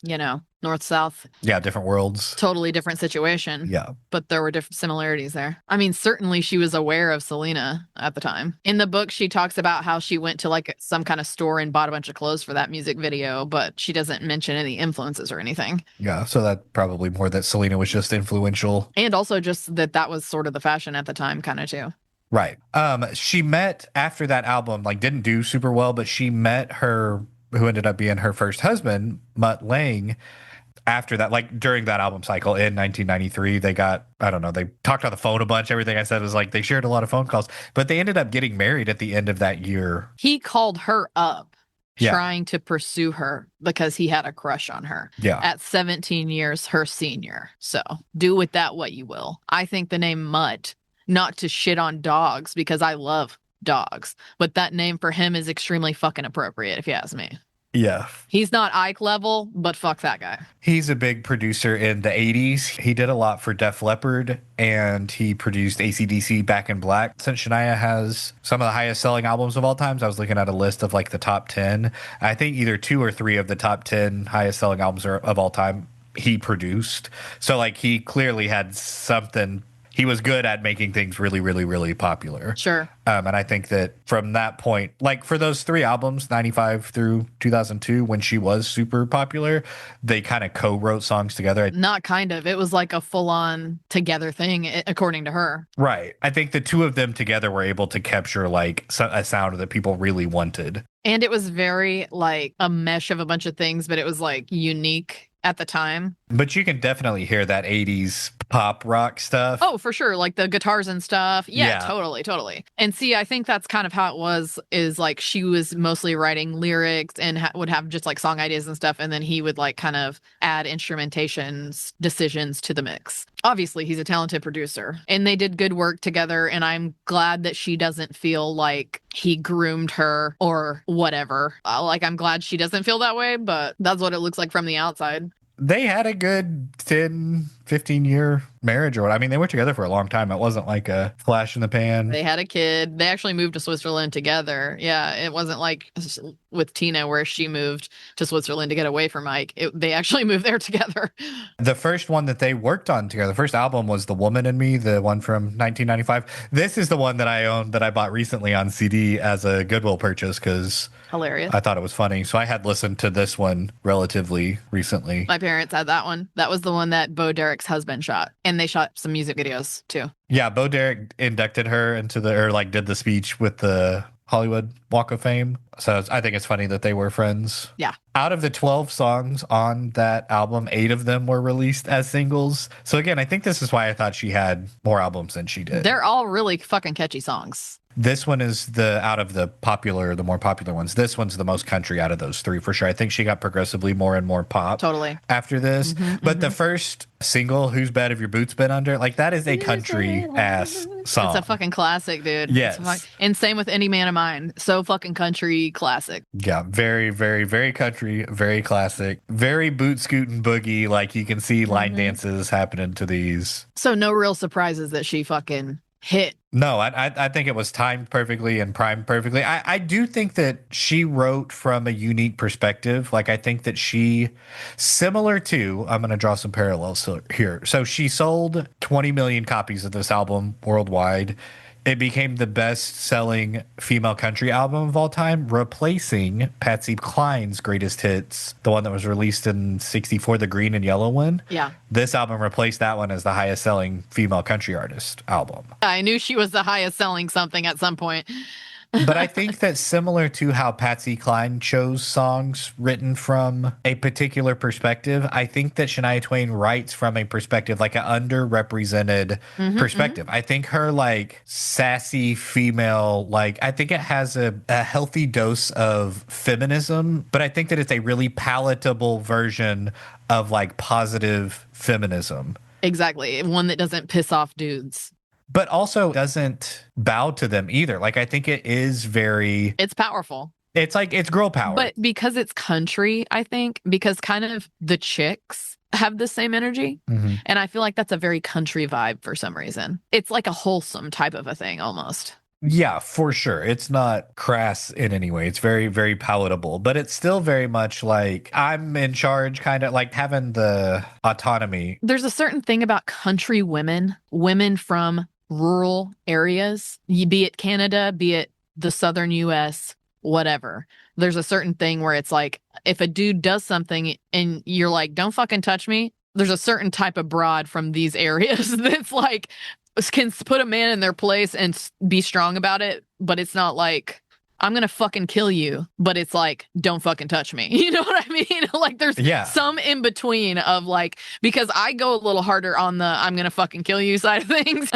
north, south. Yeah, different worlds. Totally different situation. Yeah. But there were different similarities there. I mean, certainly she was aware of Selena at the time. In the book, she talks about how she went to like some kind of store and bought a bunch of clothes for that music video, but she doesn't mention any influences or anything. Yeah, so that probably more that Selena was just influential. And also just that was sort of the fashion at the time kind of too. Right. She met after that album, like didn't do super well, but she met her who ended up being her first husband, Mutt Lange. After that, like during that album cycle in 1993, they got, I don't know, they talked on the phone a bunch. Everything I said was like they shared a lot of phone calls, but they ended up getting married at the end of that year. He called her up trying to pursue her because he had a crush on her. Yeah. At 17 years, her senior. So do with that what you will. I think the name Mutt, not to shit on dogs because I love dogs, but that name for him is extremely fucking appropriate if you ask me. Yeah. He's not Ike level, but fuck that guy. He's a big producer in the 80s. He did a lot for Def Leppard and he produced AC/DC Back in Black. Since Shania has some of the highest selling albums of all times, I was looking at a list of like the top 10. I think either 2 or 3 of the top 10 highest selling albums of all time he produced. So like he clearly had something. He was good at making things really, really, really popular. Sure. And I think that from that point, like for those 3 albums, 95 through 2002, when she was super popular, they kind of co-wrote songs together. Not kind of. It was like a full-on together thing, according to her. Right. I think the 2 of them together were able to capture like a sound that people really wanted. And it was very like a mesh of a bunch of things, but it was like unique at the time. But you can definitely hear that 80s pop rock stuff. Oh, for sure. Like the guitars and stuff. Yeah. Totally. And see, I think that's kind of how it was, is like she was mostly writing lyrics and would have just like song ideas and stuff. And then he would like kind of add instrumentations, decisions to the mix. Obviously, he's a talented producer and they did good work together. And I'm glad that she doesn't feel like he groomed her or whatever. Like, I'm glad she doesn't feel that way, but that's what it looks like from the outside. They had a good 10, 15-year marriage or what. I mean, they were together for a long time. It wasn't like a flash in the pan. They had a kid. They actually moved to Switzerland together. Yeah, it wasn't like with Tina where she moved to Switzerland to get away from Mike. They actually moved there together. The first one that they worked on together, the first album was The Woman in Me, the one from 1995. This is the one that I owned that I bought recently on CD as a Goodwill purchase because hilarious. I thought it was funny. So I had listened to this one relatively recently. My parents had that one. That was the one that Bo Derek's husband shot. And they shot some music videos too. Yeah, Bo Derek inducted her into did the speech with the Hollywood Walk of Fame. So I think it's funny that they were friends. Yeah. Out of the 12 songs on that album, 8 of them were released as singles. So again, I think this is why I thought she had more albums than she did. They're all really fucking catchy songs. This one is the out of the more popular ones. This one's the most country out of those three for sure. I think she got progressively more and more pop Totally. after this. But the Mm-hmm. first single, "Whose Bed Have Your Boots Been Under?" like that is a country ass It's a song. fucking classic, dude. Yes. And same with Any Man of Mine. So fucking country classic. Yeah, very, very, very country, very classic, very boot scooting boogie. Like you can see line Mm-hmm. dances happening to these. So no real surprises that she fucking hit. No, I think it was timed perfectly and primed perfectly. I do think that she wrote from a unique perspective. Like I think that she, similar to, I'm going to draw some parallels here. So she sold 20 million copies of this album worldwide. It became the best-selling female country album of all time, replacing Patsy Cline's greatest hits, the one that was released in '64, the green and yellow one. Yeah. This album replaced that one as the highest-selling female country artist album. I knew she was the highest selling something at some point. But I think that similar to how Patsy Cline chose songs written from a particular perspective, I think that Shania Twain writes from a perspective, like an underrepresented perspective. I think her like sassy female, like I think it has a healthy dose of feminism, but I think that it's a really palatable version of like positive feminism. Exactly. One that doesn't piss off dudes. But also doesn't bow to them either. Like I think it is very, It's powerful. it's like it's girl power. But because it's country, I think, because kind of the chicks have the same energy. Mhm. And I feel like that's a very country vibe for some reason. It's like a wholesome type of a thing almost. Yeah, for sure. It's not crass in any way. It's very, very palatable, but it's still very much like I'm in charge, kind of like having the autonomy. There's a certain thing about country women, women from rural areas, be it Canada, be it the southern US, whatever. There's a certain thing where it's like, if a dude does something and you're like, don't fucking touch me, there's a certain type of broad from these areas that's like, can put a man in their place and be strong about it, but it's not like, I'm gonna fucking kill you, but it's like, don't fucking touch me. You know what I mean? Like there's some in between of like, because I go a little harder on the I'm gonna fucking kill you side of things.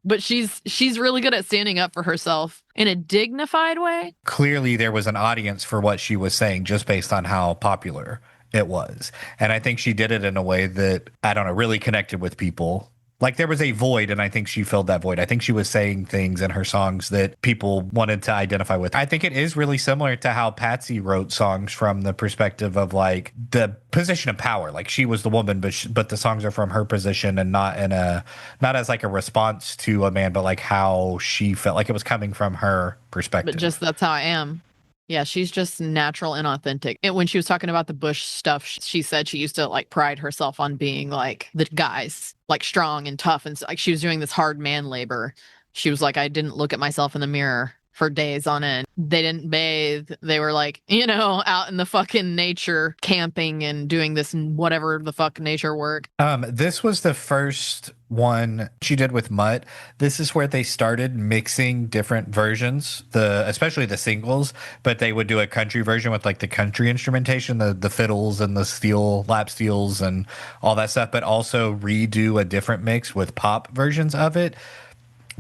But she's really good at standing up for herself in a dignified way. Clearly there was an audience for what she was saying just based on how popular it was. And I think she did it in a way that, I don't know, really connected with people. Like there was a void, and I think she filled that void. I think she was saying things in her songs that people wanted to identify with. I think it is really similar to how Patsy wrote songs from the perspective of like the position of power. Like she was the woman, but the songs are from her position and not as like a response to a man, but like how she felt, like it was coming from her perspective. But just that's how I am. Yeah, she's just natural and authentic. And when she was talking about the Bush stuff, she said she used to like pride herself on being like the guys, like strong and tough. And like she was doing this hard man labor. She was like, I didn't look at myself in the mirror for days on end. They didn't bathe. They were like, out in the fucking nature, camping and doing this whatever the fuck nature work. This was the first one she did with Mutt. This is where they started mixing different versions, especially the singles, but they would do a country version with like the country instrumentation, the fiddles and the lap steels and all that stuff, but also redo a different mix with pop versions of it.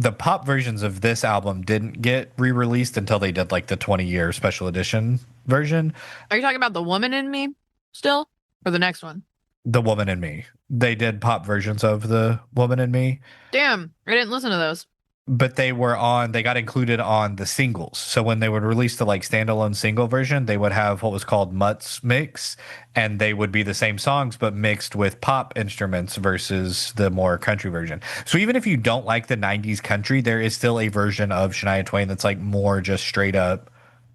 The pop versions of this album didn't get re-released until they did like the 20-year special edition version. Are you talking about The Woman in Me still, or the next one? The Woman in Me. They did pop versions of The Woman in Me. Damn, I didn't listen to those. But they got included on the singles. So when they would release the like standalone single version, they would have what was called Mutt's Mix, and they would be the same songs, but mixed with pop instruments versus the more country version. So even if you don't like the 90s country, there is still a version of Shania Twain that's like more just straight up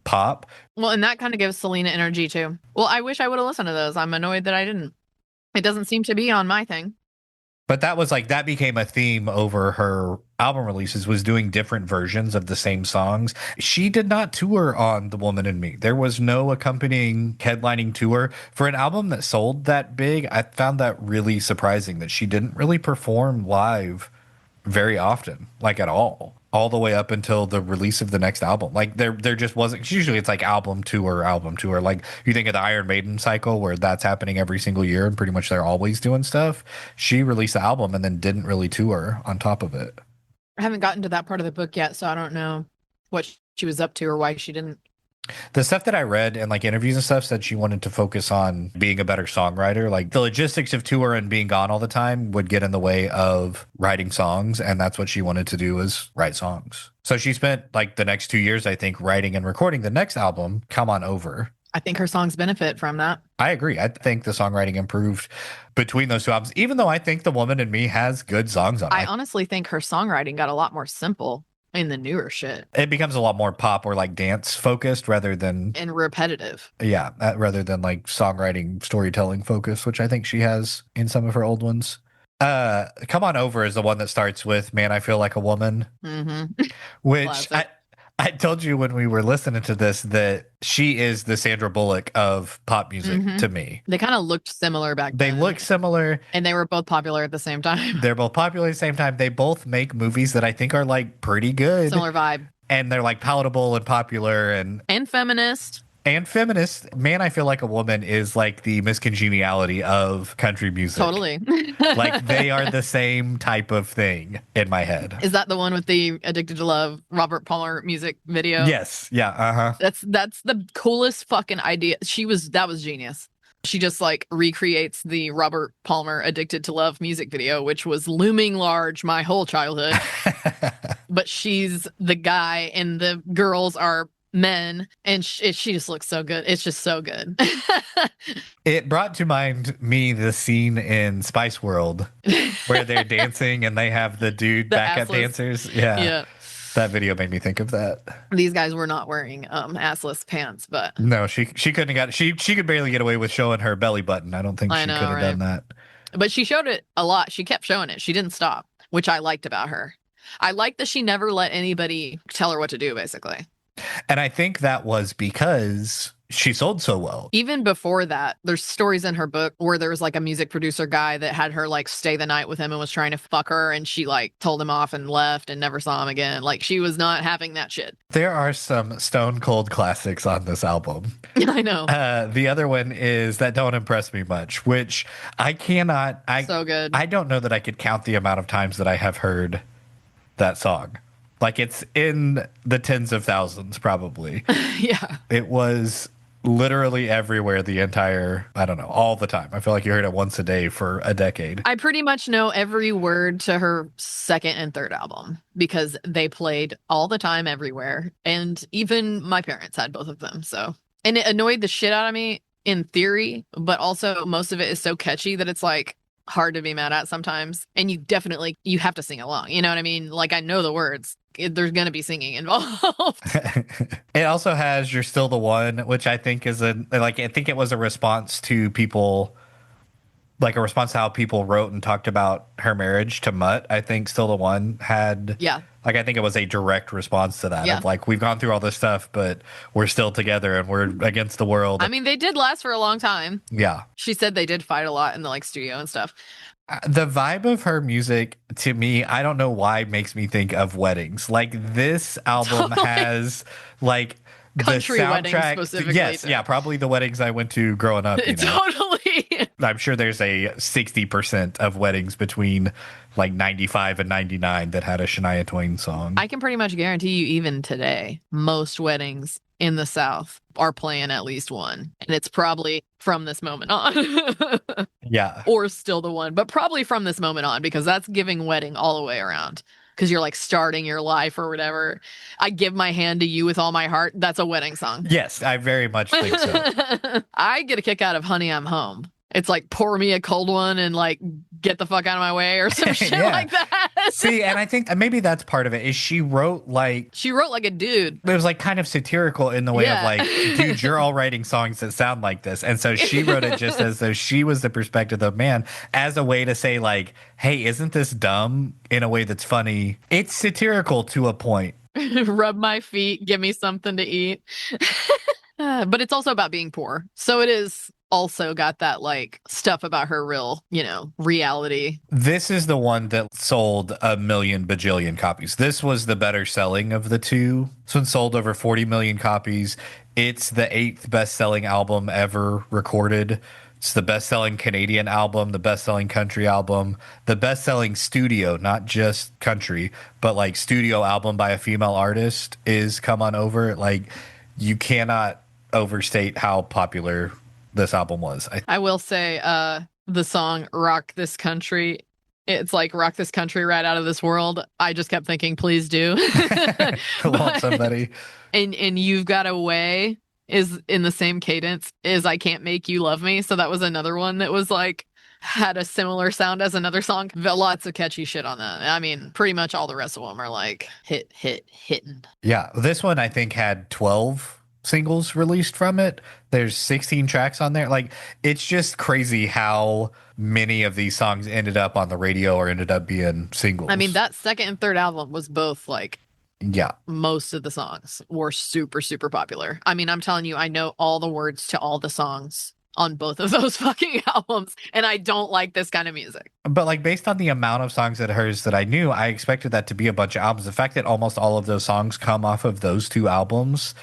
pop. Well, and that kind of gives Selena energy too. Well, I wish I would have listened to those. I'm annoyed that I didn't. It doesn't seem to be on my thing. But that became a theme over her album releases, was doing different versions of the same songs. She did not tour on The Woman in Me. There was no accompanying headlining tour for an album that sold that big. I found that really surprising that she didn't really perform live very often, like at all the way up until the release of the next album. Like there just wasn't. Usually it's like album tour. Like you think of the Iron Maiden cycle where that's happening every single year and pretty much they're always doing stuff. She released the album and then didn't really tour on top of it. I haven't gotten to that part of the book yet, so I don't know what she was up to or why she didn't. The stuff that I read and like interviews and stuff said she wanted to focus on being a better songwriter. Like the logistics of tour and being gone all the time would get in the way of writing songs. And that's what she wanted to do, was write songs. So she spent like the next 2 years, I think, writing and recording the next album, Come On Over. I think her songs benefit from that. I agree. I think the songwriting improved between those two albums, even though I think The Woman in Me has good songs on it. I honestly think her songwriting got a lot more simple in the newer shit. It becomes a lot more pop or like dance focused rather than, and repetitive. yeah, rather than like songwriting, storytelling focus, which I think she has in some of her old ones. Come On Over is the one that starts with "Man, I Feel Like a Woman," which I told you when we were listening to this that she is the Sandra Bullock of pop music to me. They kind of looked similar back then. They look similar. And they were both popular at the same time. They're both popular at the same time. They both make movies that I think are like pretty good. Similar vibe. And they're like palatable and popular and feminist. And feminist. Man, I Feel Like a Woman is like the miscongeniality of country music. Totally. Like they are the same type of thing in my head. Is that the one with the Addicted to Love Robert Palmer music video? Yes. Yeah. Uh-huh. That's the coolest fucking idea. That was genius. She just like recreates the Robert Palmer Addicted to Love music video, which was looming large my whole childhood. But she's the guy and the girls are men, and she just looks so good. It's just so good. It brought to mind me the scene in Spice World where they're dancing and they have the dude backup dancers. Yeah. That video made me think of that. These guys were not wearing assless pants, but no, she couldn't have got she could barely get away with showing her belly button. I don't think she could have done that. But she showed it a lot. She kept showing it. She didn't stop, which I liked about her. I liked that she never let anybody tell her what to do, basically. And I think that was because she sold so well. Even before that, there's stories in her book where there was like a music producer guy that had her like stay the night with him and was trying to fuck her, and she like told him off and left and never saw him again. Like she was not having that shit. There are some stone cold classics on this album. I know. The other one is That Don't Impress Me Much, which I cannot. So good. I don't know that I could count the amount of times that I have heard that song. Like it's in the tens of thousands, probably. Yeah. It was literally everywhere the entire, I don't know, all the time. I feel like you heard it once a day for a decade. I pretty much know every word to her second and third album because they played all the time everywhere. And even my parents had both of them. So, and it annoyed the shit out of me in theory, but also most of it is so catchy that it's like hard to be mad at sometimes. And you have to sing along. You know what I mean? Like I know the words. There's going to be singing involved. It also has You're Still the One, which I think is I think it was a response to people, like a response to how people wrote and talked about her marriage to Mutt. I think Still the One had, like, I think it was a direct response to that of like, we've gone through all this stuff, but we're still together and we're against the world. I mean, they did last for a long time. Yeah. She said they did fight a lot in the like studio and stuff. The vibe of her music, to me, I don't know why, makes me think of weddings. Like this album has like country the soundtrack. Weddings specifically. Yes, yeah, probably the weddings I went to growing up. You know? Totally. I'm sure there's a 60% of weddings between like 95 and 99 that had a Shania Twain song. I can pretty much guarantee you, even today, most weddings in the South are playing at least one. And it's probably from this moment on. Yeah. Or Still the One, but probably from this moment on, because that's giving wedding all the way around. Because you're like starting your life or whatever. I give my hand to you with all my heart. That's a wedding song. Yes, I very much think so. I get a kick out of Honey, I'm Home. It's like pour me a cold one and like get the fuck out of my way or some shit like that. See, and I think maybe that's part of it is she wrote like a dude. It was like kind of satirical in the way of like, dude, you're all writing songs that sound like this. And so she wrote it just as though she was the perspective of man, as a way to say like, hey, isn't this dumb in a way that's funny? It's satirical to a point. Rub my feet, give me something to eat. But it's also about being poor. So it is also got that like stuff about her real, reality. This is the one that sold a million bajillion copies. This was the better selling of the two. This one sold over 40 million copies. It's the 8th best selling album ever recorded It's the best-selling Canadian album, the best-selling country album, the best-selling studio, not just country, but like studio album by a female artist is Come On Over. Like, you cannot overstate how popular this album was. I will say, the song "Rock This Country." It's like "Rock This Country" right out of this world. I just kept thinking, please do. Want somebody. And "You've Got a Way" is in the same cadence as "I Can't Make You Love Me." So that was another one that was like had a similar sound as another song. Lots of catchy shit on that. I mean, pretty much all the rest of them are like hitting. Yeah, this one I think had 12 singles released from it. There's 16 tracks on there. Like, it's just crazy how many of these songs ended up on the radio or ended up being singles. I mean, that second and third album was both like, yeah, most of the songs were super, super popular. I mean, I'm telling you, I know all the words to all the songs on both of those fucking albums, and I don't like this kind of music. But like, based on the amount of songs that hers that I knew, I expected that to be a bunch of albums. The fact that almost all of those songs come off of those two albums,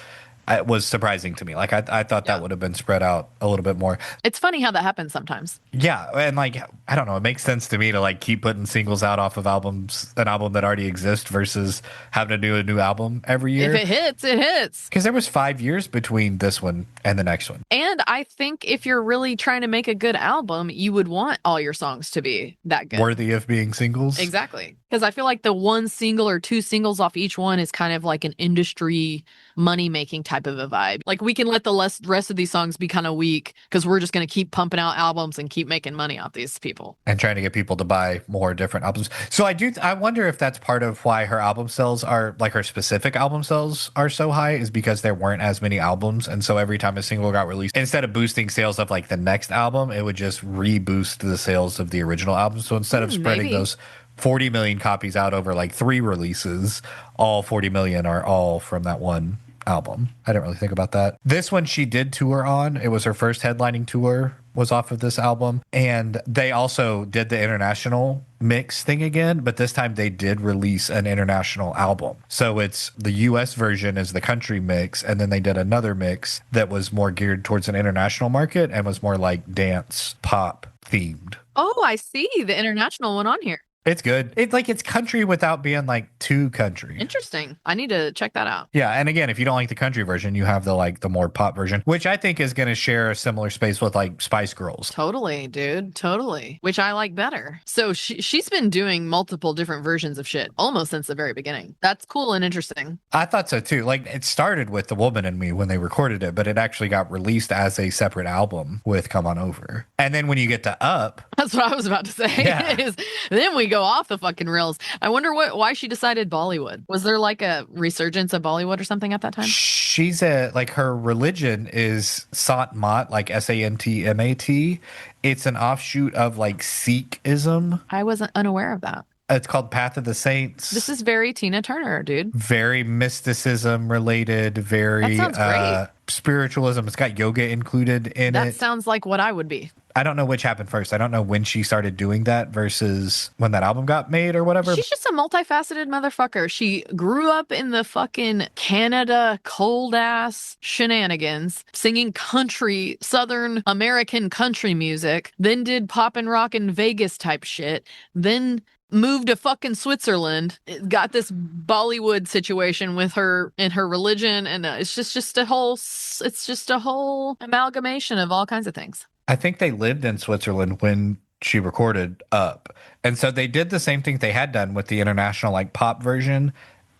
it was surprising to me. Like, I thought that would have been spread out a little bit more. It's funny how that happens sometimes. Yeah, and like, I don't know, it makes sense to me to like keep putting singles out off of albums, an album that already exists, versus having to do a new album every year. If it hits, it hits. Because there was 5 years between this one and the next one. And I think if you're really trying to make a good album, you would want all your songs to be that good. Worthy of being singles. Exactly. Because I feel like the one single or two singles off each one is kind of like an industry money-making type of a vibe. Like, we can let the rest of these songs be kind of weak because we're just going to keep pumping out albums and keep making money off these people. And trying to get people to buy more different albums. So I wonder if that's part of why her album sales are, like, her specific album sales are so high, is because there weren't as many albums. And so every time a single got released, instead of boosting sales of like the next album, it would just reboost the sales of the original album. So instead of spreading those 40 million copies out over like 3 releases, all 40 million are all from that one album. I didn't really think about that. This one she did tour on. It was her first headlining tour, was off of this album. And they also did the international mix thing again, but this time they did release an international album. So it's the US version is the country mix, and then they did another mix that was more geared towards an international market and was more like dance pop themed. Oh, I see the international one on here. It's good. It's country without being like too country. Interesting. I need to check that out. Yeah, and again, if you don't like the country version, you have the more pop version, which I think is going to share a similar space with like Spice Girls. Totally, dude. Totally. Which I like better. So she's been doing multiple different versions of shit almost since the very beginning. That's cool and interesting. I thought so too. Like, it started with The Woman in Me when they recorded it, but it actually got released as a separate album with Come On Over. And then when you get to Up, that's what I was about to say. Yeah. Then we go off the fucking rails. I wonder why she decided Bollywood. Was there like a resurgence of Bollywood or something at that time? She's her religion is Sant Mat, like Santmat. It's an offshoot of like Sikhism. I wasn't unaware of that. It's called Path of the Saints. This is very Tina Turner, dude. Very mysticism related, very that sounds great. Spiritualism. It's got yoga included in it. That sounds like what I would be. I don't know which happened first. I don't know when she started doing that versus when that album got made or whatever. She's just a multifaceted motherfucker. She grew up in the fucking Canada cold ass shenanigans, singing country, Southern American country music, then did pop and rock and Vegas type shit, then moved to fucking Switzerland, got this Bollywood situation with her and her religion, and it's just a whole amalgamation of all kinds of things. I think they lived in Switzerland when she recorded Up. And so they did the same thing they had done with the international like pop version,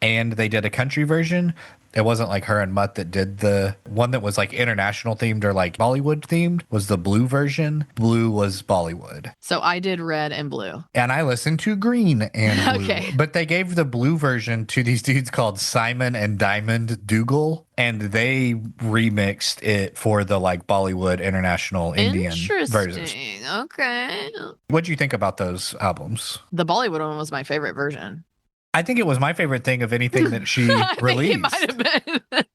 and they did a country version. It wasn't like her and Mutt that did the one that was like international themed or like Bollywood themed was the blue version. Blue was Bollywood. So I did red and blue. And I listened to green and blue. Okay. But they gave the blue version to these dudes called Simon and Diamond Dougal, and they remixed it for the like Bollywood international Indian versions. Okay. What'd you think about those albums? The Bollywood one was my favorite version. I think it was my favorite thing of anything that she released. It might have been.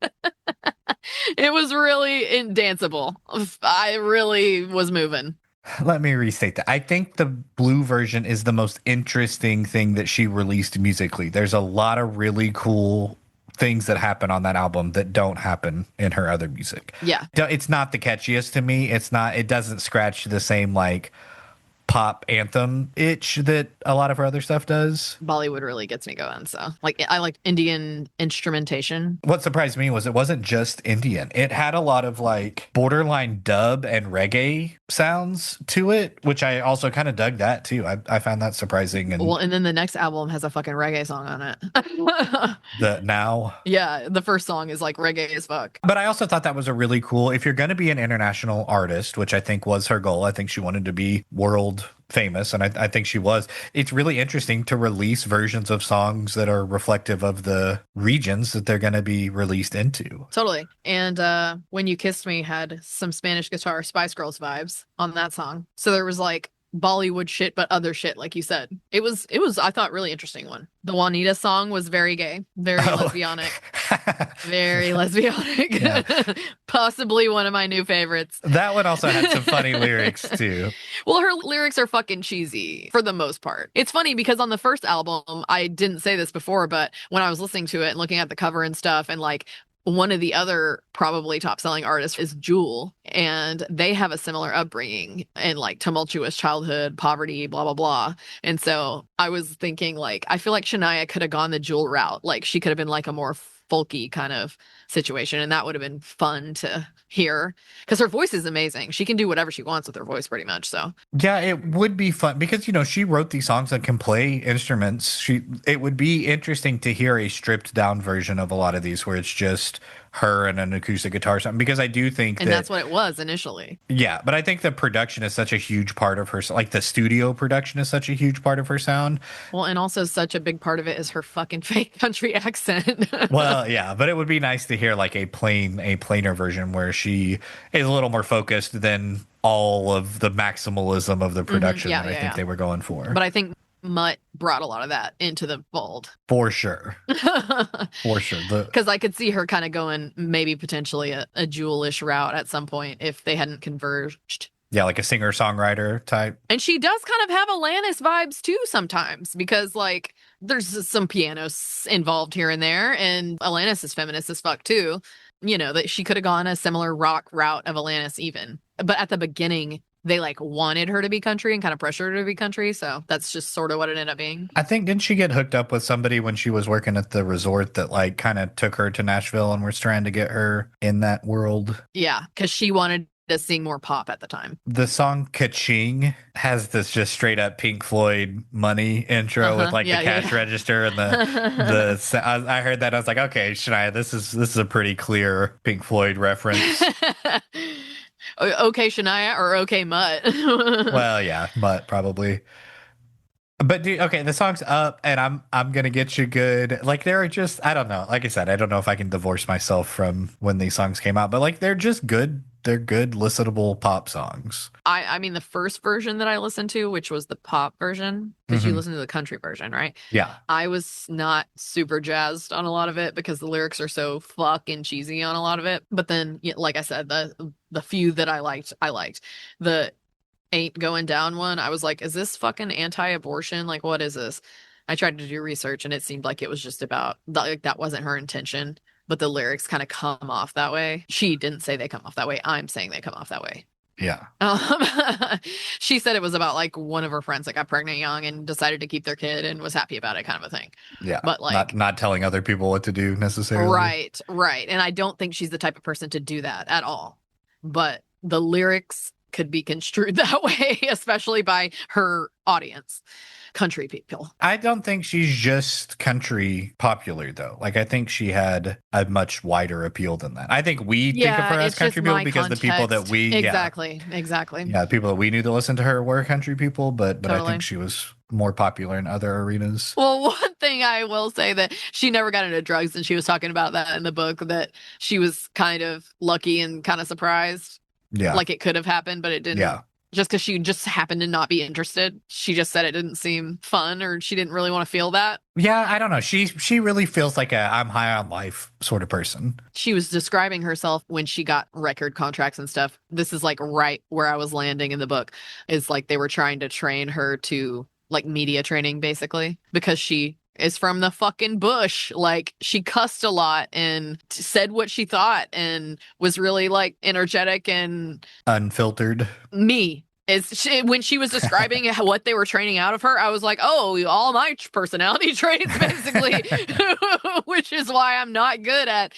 It was really danceable. I really was moving. Let me restate that. I think the blue version is the most interesting thing that she released musically. There's a lot of really cool things that happen on that album that don't happen in her other music. Yeah. It's not the catchiest to me. It doesn't scratch the same like pop anthem itch that a lot of her other stuff does. Bollywood really gets me going. So like I like Indian instrumentation. What surprised me was it wasn't just Indian. It had a lot of like borderline dub and reggae sounds to it, which I also kind of dug that too. I found that surprising. And Well, and then the next album has a fucking reggae song on it. the now. Yeah, the first song is like reggae as fuck. But I also thought that was a really cool, if you're going to be an international artist, which I think was her goal, I think she wanted to be world famous, and I think she was. It's really interesting to release versions of songs that are reflective of the regions that they're going to be released into. Totally. And When You Kissed Me had some Spanish guitar Spice Girls vibes on that song. So there was like Bollywood shit, but other shit, like you said. It was I thought really interesting one. The Juanita song was very gay, very lesbianic, very lesbianic. Yeah. Possibly one of my new favorites. That one also had some funny lyrics too. Well, her lyrics are fucking cheesy for the most part. It's funny because on the first album, I didn't say this before, but when I was listening to it and looking at the cover and stuff, and like one of the other probably top selling artists is Jewel, and they have a similar upbringing and like tumultuous childhood, poverty, blah, blah, blah. And so I was thinking like, I feel like Shania could have gone the Jewel route. Like she could have been like a more folky kind of situation, and that would have been fun to hear because her voice is amazing. She can do whatever she wants with her voice pretty much. So yeah, it would be fun because, you know, she wrote these songs and can play instruments. It would be interesting to hear a stripped down version of a lot of these where it's just her and an acoustic guitar or something, because I do think that's what it was initially. Yeah, but I think the production is such a huge part of her, like the studio production is such a huge part of her sound. Well, and also such a big part of it is her fucking fake country accent. Well, yeah, but it would be nice to hear like a plainer version where she is a little more focused than all of the maximalism of the production that I think they were going for. But I think Mutt brought a lot of that into the fold. For sure. For sure. Because I could see her kind of going maybe potentially a Jewelish route at some point if they hadn't converged. Yeah, like a singer-songwriter type. And she does kind of have Alanis vibes too sometimes, because like there's some pianos involved here and there, and Alanis is feminist as fuck too. You know, that she could have gone a similar rock route of Alanis even. But at the beginning, they like wanted her to be country and kind of pressured her to be country. So that's just sort of what it ended up being. I think, didn't she get hooked up with somebody when she was working at the resort that like kind of took her to Nashville and was trying to get her in that world? Yeah, because she wanted to sing more pop at the time. The song Ka-Ching has this just straight up Pink Floyd Money intro with like the cash register and the I heard that. I was like, okay, Shania, this is a pretty clear Pink Floyd reference. Okay, Shania, or okay, Mutt? Well, yeah, Mutt probably. But dude, okay, the song's up, and I'm gonna get you good. Like they're just, I don't know. Like I said, I don't know if I can divorce myself from when these songs came out, but like they're just good. They're good, listenable pop songs. I mean, the first version that I listened to, which was the pop version, because you listen to the country version, right? Yeah. I was not super jazzed on a lot of it because the lyrics are so fucking cheesy on a lot of it. But then, like I said, the few that I liked. The Ain't Going Down one, I was like, is this fucking anti-abortion? Like, what is this? I tried to do research, and it seemed like it was just about, like, that wasn't her intention. But the lyrics kind of come off that way. She didn't say they come off that way. I'm saying they come off that way. Yeah. She said it was about like one of her friends that got pregnant young and decided to keep their kid and was happy about it, kind of a thing. Yeah. But like not telling other people what to do necessarily. Right. And I don't think she's the type of person to do that at all. But the lyrics could be construed that way, especially by her audience. Country people. I don't think she's just country popular though. Like I think she had a much wider appeal than that. I think we think of her as country people because the people that we exactly. Yeah, the people that we knew that listened to her were country people, but totally. I think she was more popular in other arenas. Well, one thing I will say that she never got into drugs, and she was talking about that in the book, that she was kind of lucky and kind of surprised. Yeah. Like it could have happened, but it didn't. Yeah. Just because she just happened to not be interested. She just said it didn't seem fun, or she didn't really want to feel that. Yeah, I don't know. She really feels like a I'm high on life sort of person. She was describing herself when she got record contracts and stuff. This is like right where I was landing in the book, is like they were trying to train her to like media training basically, because she is from the fucking bush. Like, she cussed a lot and said what she thought and was really like energetic and Unfiltered. me. When she was describing what they were training out of her, I was like, oh, all my personality traits, basically, which is why I'm not good at,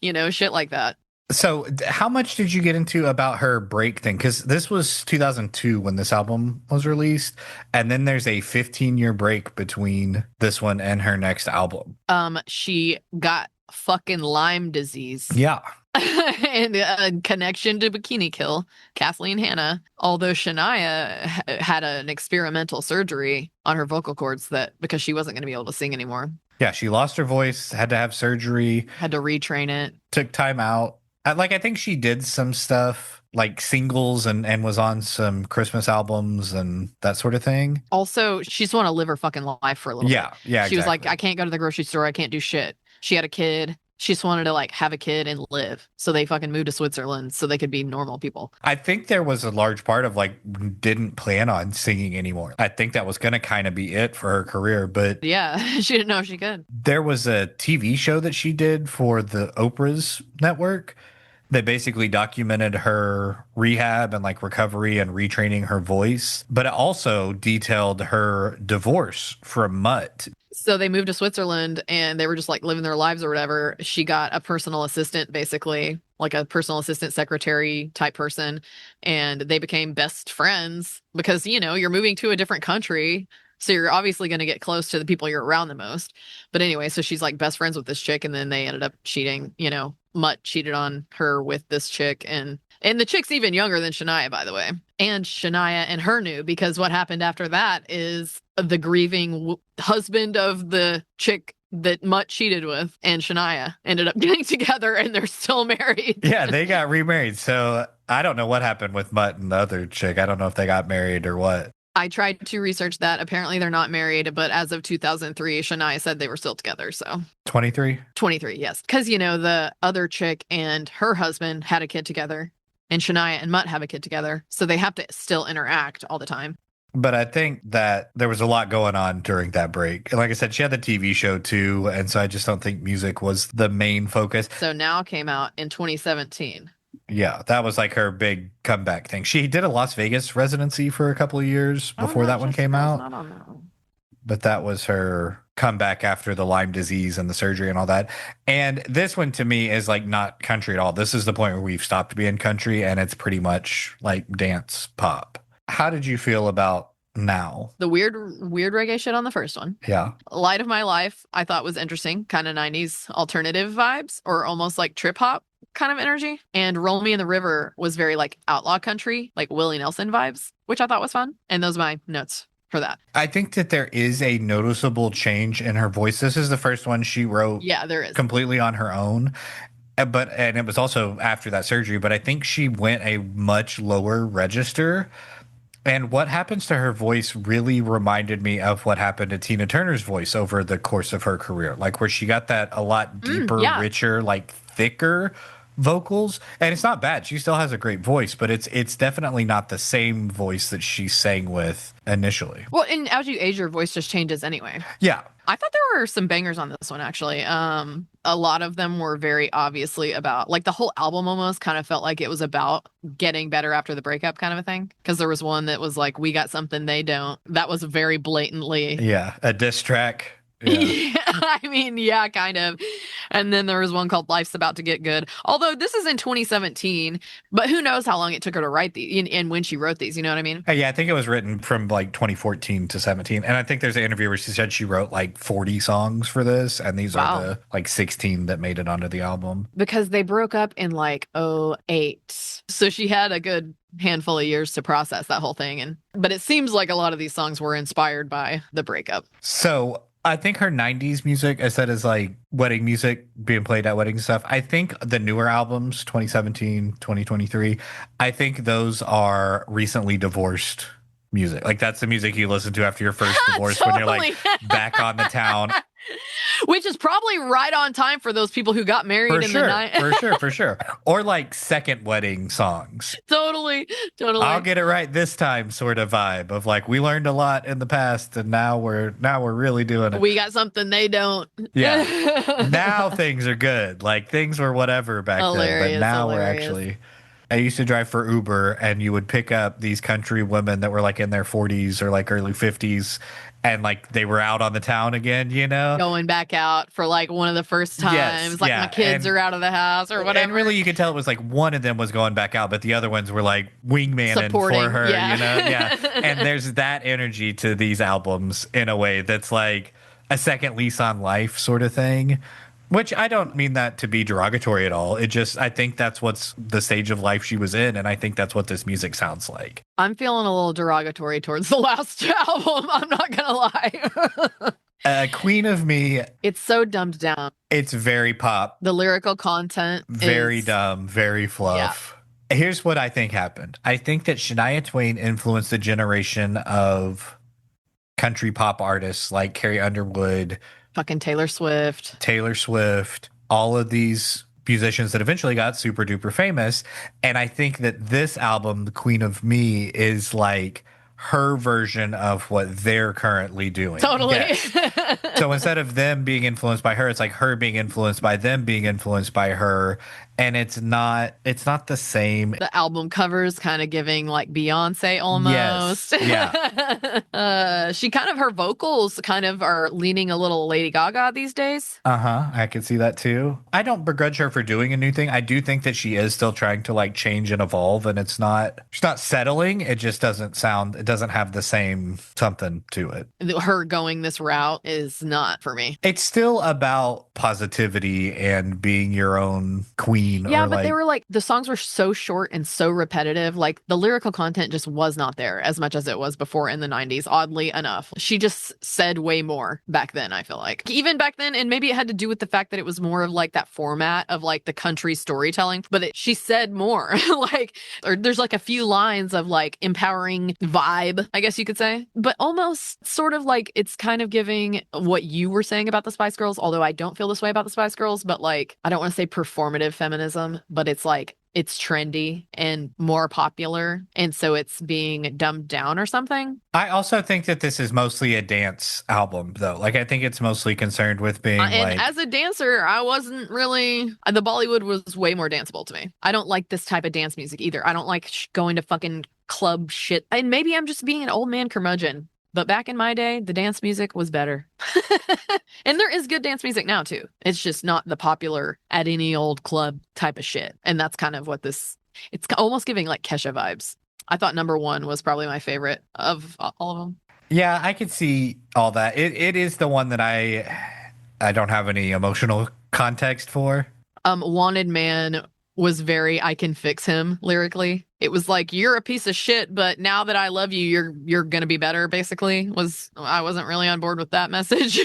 shit like that. So, how much did you get into about her break thing? Because this was 2002 when this album was released, and then there's a 15-year break between this one and her next album. She got fucking Lyme disease. Yeah. And a connection to Bikini Kill, Kathleen Hanna. Although Shania had an experimental surgery on her vocal cords because she wasn't going to be able to sing anymore. Yeah, she lost her voice, had to have surgery, had to retrain it, took time out. I think she did some stuff like singles and was on some Christmas albums and that sort of thing. Also, she just wanted to live her fucking life for a little bit. Yeah. She was like, I can't go to the grocery store. I can't do shit. She had a kid. She just wanted to like have a kid and live. So they fucking moved to Switzerland so they could be normal people. I think there was a large part of like didn't plan on singing anymore. I think that was going to kind of be it for her career. But yeah, she didn't know she could. There was a TV show that she did for the Oprah's network. They basically documented her rehab and like recovery and retraining her voice, but it also detailed her divorce from Mutt. So they moved to Switzerland and they were just like living their lives or whatever. She got a personal assistant, basically, like a personal assistant secretary type person. And they became best friends because, you're moving to a different country. So you're obviously going to get close to the people you're around the most. But anyway, so she's like best friends with this chick and then they ended up cheating, Mutt cheated on her with this chick and the chick's even younger than Shania, by the way. And Shania and her knew because what happened after that is the grieving husband of the chick that Mutt cheated with and Shania ended up getting together and they're still married. Yeah, they got remarried. So I don't know what happened with Mutt and the other chick. I don't know if they got married or what. I tried to research that. Apparently they're not married, but as of 2003, Shania said they were still together. So 23? 23, yes. Because, the other chick and her husband had a kid together and Shania and Mutt have a kid together. So they have to still interact all the time. But I think that there was a lot going on during that break. And like I said, she had the TV show too. And so I just don't think music was the main focus. So Now came out in 2017. Yeah, that was like her big comeback thing. She did a Las Vegas residency for a couple of years before that one came out. I don't know. But that was her comeback after the Lyme disease and the surgery and all that. And this one to me is like not country at all. This is the point where we've stopped being country and it's pretty much like dance pop. How did you feel about Now? The weird reggae shit on the first one. Yeah. Light of My Life I thought was interesting, kind of 90s alternative vibes or almost like trip hop kind of energy. And Roll Me in the River was very like outlaw country, like Willie Nelson vibes, which I thought was fun. And those are my notes for that. I think that there is a noticeable change in her voice. This is the first one she wrote. Yeah, there is. Completely on her own. And it was also after that surgery, but I think she went a much lower register. And what happens to her voice really reminded me of what happened to Tina Turner's voice over the course of her career, like where she got that a lot deeper, richer, like thicker vocals. And it's not bad. She still has a great voice, but it's definitely not the same voice that she sang with initially. Well, and as you age, your voice just changes anyway. Yeah. I thought there were some bangers on this one, actually. A lot of them were very obviously about, like, the whole album almost kind of felt like it was about getting better after the breakup kind of a thing. Because there was one that was like, we got something they don't. That was very blatantly. Yeah, a diss track. Yeah. I mean, yeah, kind of. And then there was one called Life's About to Get Good. Although this is in 2017, but who knows how long it took her to write these and when she wrote these, you know what I mean? Yeah, I think it was written from like 2014 to 17. And I think there's an interview where she said she wrote like 40 songs for this. And these are the like 16 that made it onto the album. Because they broke up in like '08. So she had a good handful of years to process that whole thing. But it seems like a lot of these songs were inspired by the breakup. So I think her 90s music, I said, is like wedding music being played at weddings and stuff. I think the newer albums, 2017, 2023, I think those are recently divorced music. Like that's the music you listen to after your first divorce when you're like back on the town. Which is probably right on time for those people who got married For in the sure, night. for sure, for sure. Or like second wedding songs. Totally, I'll totally. get it right this time sort of vibe of like we learned a lot in the past and now we're really doing it. We got something they don't. Yeah. Now things are good. Like things were whatever back then, but Hilarious, now we're hilarious. actually I used to drive for Uber and you would pick up these country women that were like in their 40s or like early 50s and like they were out on the town again, you know? Going back out for like one of the first Yes, times, like my yeah. kids are out of the house or And whatever. really you could tell it was like one of them was going back out, but the other ones were like wingmanning for Supporting, her, you know? Yeah. And yeah. there's that energy to these albums in a way that's like a second lease on life sort of thing. Which I don't mean that to be derogatory at all. It just I think that's what's the stage of life she was in, and I think that's what this music sounds like. I'm feeling a little derogatory towards the last album. I'm not gonna lie. Queen of Me, It's so dumbed down. it's very pop, The lyrical content very is, dumb, very yeah, fluff. Here's what I think happened. I think that Shania Twain influenced a generation of country pop artists like Carrie Underwood, fucking Taylor Swift. Taylor Swift, all of these musicians that eventually got super duper famous. And I think that this album, The Queen of Me, is like her version of what they're currently doing. Totally. Yes. So instead of them being influenced by her, it's like her being influenced by them being influenced by her. And it's not the same. The album covers kind of giving like Beyonce Yes. almost. Yeah. She kind of, her vocals kind of are leaning a little Lady Gaga these days. Uh-huh. I can see that too. I don't begrudge her for doing a new thing. I do think that she is still trying to like change and evolve and she's not settling. It just it doesn't have the same something to it. Her going this route is not for me. It's still about positivity and being your own queen Yeah, or but they like were like, the songs were so short and so repetitive. Like the lyrical content just was not there as much as it was before in the 90s, oddly enough. She just said way more back then, I feel like. Even back then, and maybe it had to do with the fact that it was more of like that format of like the country storytelling, but she said more. Like, or there's like a few lines of like empowering vibe, I guess you could say, but almost sort of like it's kind of giving what you were saying about the Spice Girls, although I don't feel this way about the Spice Girls, but like, I don't want to say performative feminism, but it's like, it's trendy and more popular. And so it's being dumbed down or something. I also think that this is mostly a dance album though. Like I think it's mostly concerned with being And like as a dancer, I wasn't really, the Bollywood was way more danceable to me. I don't like this type of dance music either. I don't like going to fucking club shit. And maybe I'm just being an old man curmudgeon. But back in my day, the dance music was better. And there is good dance music now, too. It's just not the popular at any old club type of shit. And that's kind of what it's almost giving like Kesha vibes. I thought number one was probably my favorite of all of them. yeah, I could see all that. It is the one that I don't have any emotional context for. Wanted Man was very I can fix him lyrically. It was like, you're a piece of shit, but now that I love you, you're gonna be better, basically. I wasn't really on board with that message.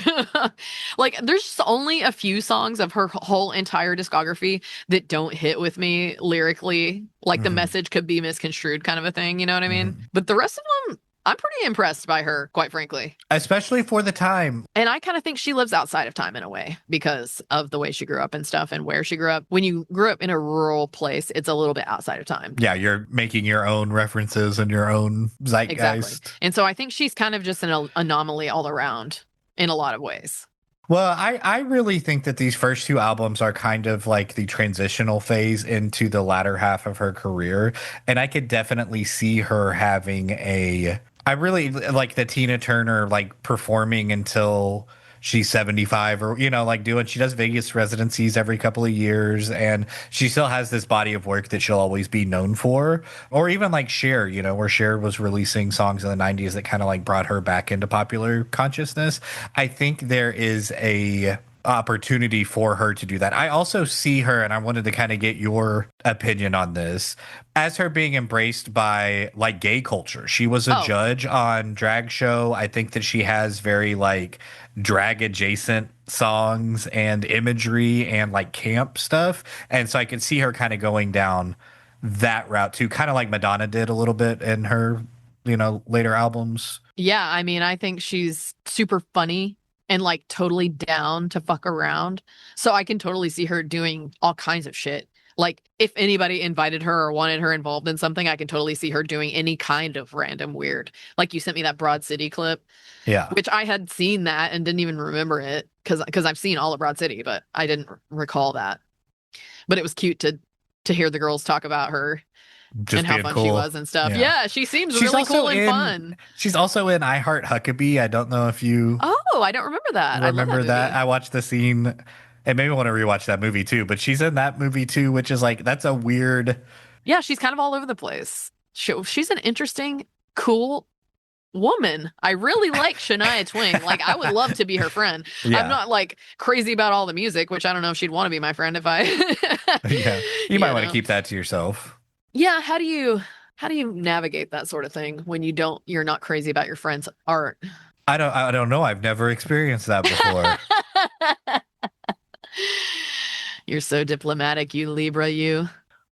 Like there's just only a few songs of her whole entire discography that don't hit with me lyrically. Like the Mhm. message could be misconstrued kind of a thing, you know what I mean? Mhm. But the rest of them, I'm pretty impressed by her, quite frankly. Especially for the time. And I kind of think she lives outside of time in a way because of the way she grew up and stuff and where she grew up. When you grew up in a rural place, it's a little bit outside of time. Yeah, you're making your own references and your own Exactly. zeitgeist. And so I think she's kind of just an anomaly all around in a lot of ways. Well, I really think that these first two albums are kind of like the transitional phase into the latter half of her career. And I could definitely see her having I really like the Tina Turner like performing until she's 75 or, like she does Vegas residencies every couple of years and she still has this body of work that she'll always be known for. Or even like Cher, where Cher was releasing songs in the 90s that kind of like brought her back into popular consciousness. I think there is a opportunity for her to do that. I also see her, and I wanted to kind of get your opinion on this, as her being embraced by like gay culture. She was a judge on Drag Show. I think that she has very like drag adjacent songs and imagery and like camp stuff. And so I could see her kind of going down that route too, kind of like Madonna did a little bit in her, later albums. Yeah, I mean, I think she's super funny and like totally down to fuck around. So I can totally see her doing all kinds of shit. Like if anybody invited her or wanted her involved in something, I can totally see her doing any kind of random weird. Like you sent me that Broad City clip, Yeah. which I had seen that and didn't even remember it because I've seen all of Broad City, but I didn't recall that. But it was cute to hear the girls talk about her and Just how being fun she cool. was and stuff. Yeah. Yeah, she seems She's really also cool and in fun. she's also in I Heart Huckabee. I don't know if you Oh, I don't remember that. I love that remember that. movie. I watched the scene. It made me want to rewatch that movie too, but she's in that movie too, which is like that's a weird. Yeah, she's kind of all over the place. She's an interesting, cool woman. I really like Shania Twain. Like, I would love to be her friend. I'm Yeah. not like crazy about all the music, which I don't know if she'd want to be my friend if I, Yeah. You you might want to know. keep that to yourself. Yeah, how do you navigate that sort of thing when you're not crazy about your friend's art? I don't know. I've never experienced that before. You're so diplomatic, you Libra, you.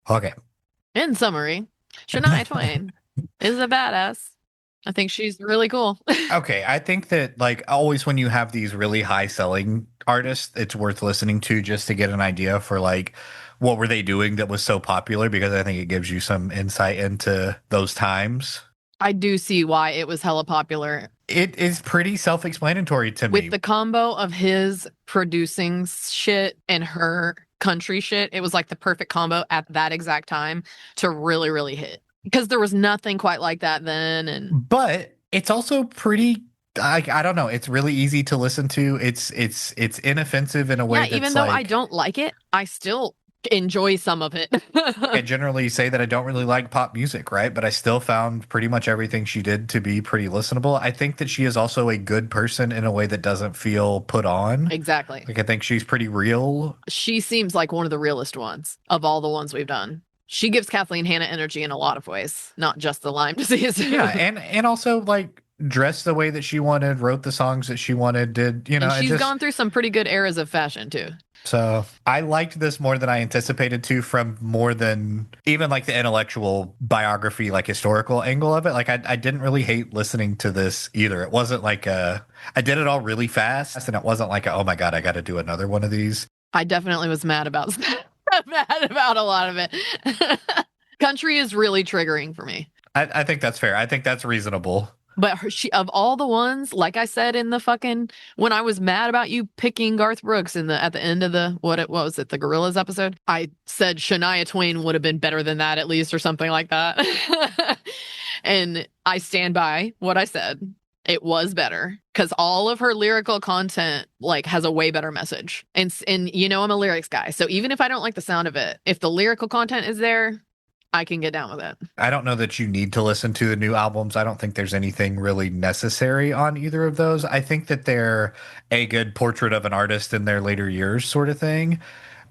Okay. In summary, Shania Twain is a badass. I think she's really cool. Okay, I think that like always when you have these really high selling artists, it's worth listening to just to get an idea for like what were they doing that was so popular because I think it gives you some insight into those times. I do see why it was hella popular It is pretty self-explanatory to with me. the combo of his producing shit and her country shit. It was like the perfect combo at that exact time to really, really hit because there was nothing quite like that then. And But it's also pretty I don't know, it's really easy to listen to. It's inoffensive in a way yeah, even that's though I like don't like it, I still enjoy some of it. I generally say that I don't really like pop music, right? But I still found pretty much everything she did to be pretty listenable. I think that she is also a good person in a way that doesn't feel put on. Exactly. Like I think she's pretty real. She seems like one of the realest ones of all the ones we've done. She gives Kathleen Hanna energy in a lot of ways, not just the Lyme disease. Yeah, and also like dressed the way that she wanted, wrote the songs that she wanted, did, And it she's just gone through some pretty good eras of fashion too. so I liked this more than I anticipated to from more than even like the intellectual biography, like historical angle of it. Like I didn't really hate listening to this either. It wasn't like I did it all really fast and it wasn't like oh my God, I got to do another one of these. I definitely was mad about mad about a lot of it. Country is really triggering for me. I think that's fair. I think that's reasonable. But she of all the ones, like I said in the fucking when I was mad about you picking Garth Brooks in the at the end of the what was it, the Gorillas episode, I said Shania Twain would have been better than that at least or something like that. And I stand by what I said. It was better because all of her lyrical content like has a way better message. And I'm a lyrics guy. So even if I don't like the sound of it, if the lyrical content is there, I can get down with it. I don't know that you need to listen to the new albums. I don't think there's anything really necessary on either of those. I think that they're a good portrait of an artist in their later years, sort of thing.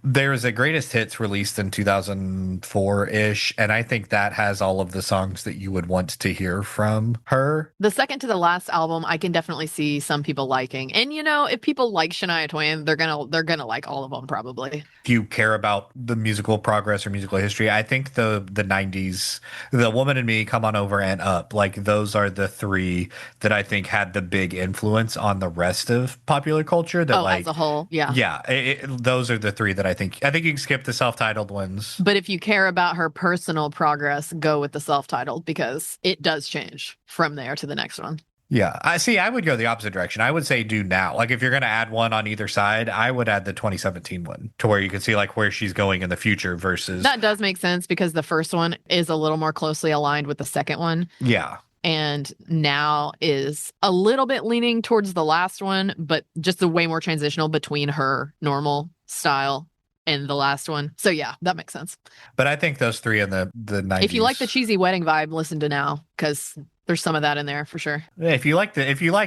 There is a greatest hits released in 2004-ish, and I think that has all of the songs that you would want to hear from her. The second to the last album, I can definitely see some people liking. And if people like Shania Twain, they're gonna like all of them probably. If you care about the musical progress or musical history, I think the 90s, The Woman in Me, Come On Over and Up, like those are the three that I think had the big influence on the rest of popular culture that As a whole, yeah. yeah, those are the three that I think you can skip the self-titled ones. But if you care about her personal progress, go with the self-titled because it does change from there to the next one. Yeah, I would go the opposite direction. I would say do now. Like if you're going to add one on either side, I would add the 2017 one to where you can see like where she's going in the future versus That does make sense because the first one is a little more closely aligned with the second one. yeah. And now is a little bit leaning towards the last one, but just a way more transitional between her normal style and the last one. So yeah, that makes sense. But I think those three in the 90s. If you like the cheesy wedding vibe, listen to now because there's some of that in there for sure. If you like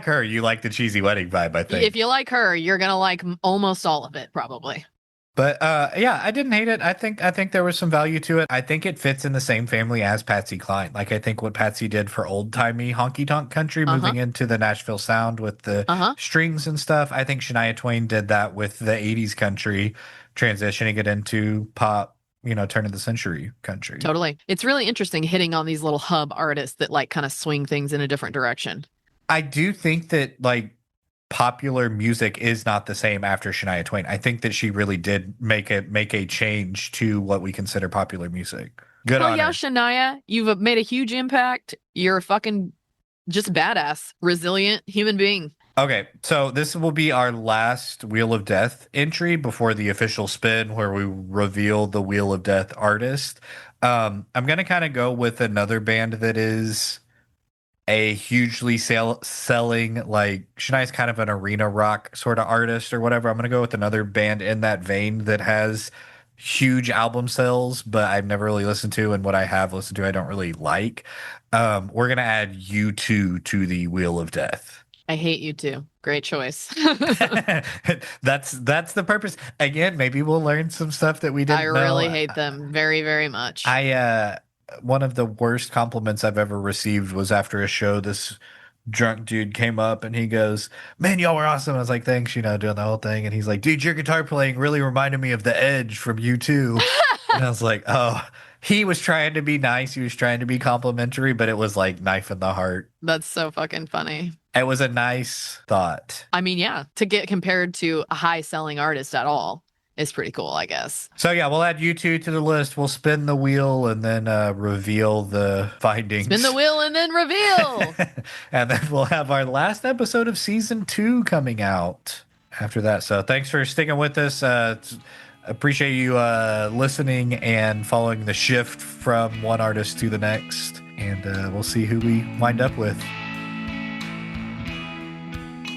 her, you like the cheesy wedding vibe, I think. If you like her, you're gonna like almost all of it, probably. But yeah, I didn't hate it. I think there was some value to it. I think it fits in the same family as Patsy Cline. Like I think what Patsy did for old timey honky tonk country, moving into the Nashville sound with the strings and stuff. I think Shania Twain did that with the 80s country, transitioning it into pop, turn of the century country. Totally. It's really interesting hitting on these little hub artists that like kind of swing things in a different direction. I do think that like popular music is not the same after Shania Twain. I think that she really did make a change to what we consider popular music. Good Hell on yeah, her. Shania. You've made a huge impact. You're a fucking just badass, resilient human being. Okay, so this will be our last Wheel of Death entry before the official spin where we reveal the Wheel of Death artist. I'm going to kind of go with another band that is a hugely selling, like Shania's kind of an arena rock sort of artist or whatever. I'm going to go with another band in that vein that has huge album sales, but I've never really listened to, and what I have listened to, I don't really like. We're going to add U2 to the Wheel of Death. I hate you too. Great choice. That's the purpose. Again, maybe we'll learn some stuff that we didn't I know. really hate them very, very much. One of the worst compliments I've ever received was after a show. This drunk dude came up and he goes, "Man, y'all were awesome." I was like, "Thanks," doing the whole thing. And he's like, "Dude, your guitar playing really reminded me of The Edge from U2." And I was like, "Oh." He was trying to be nice. He was trying to be complimentary, but it was like knife in the heart. That's so fucking funny. It was a nice thought. I mean, yeah, to get compared to a high selling artist at all is pretty cool, I guess. So yeah, we'll add U2 to the list. We'll spin the wheel and then reveal the findings. Spin the wheel and then reveal. And then we'll have our last episode of season 2 coming out after that. So thanks for sticking with us. Appreciate you listening and following the shift from one artist to the next. And we'll see who we wind up with.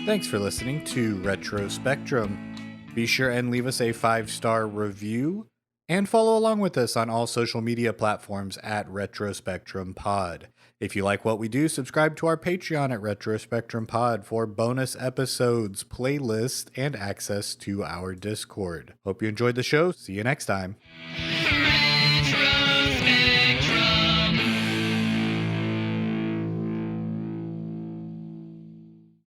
Thanks for listening to Retro Spectrum. Be sure and leave us a 5-star review and follow along with us on all social media platforms at Retro Spectrum Pod. If you like what we do, subscribe to our Patreon at Retro Spectrum Pod for bonus episodes, playlists, and access to our Discord. Hope you enjoyed the show. See you next time.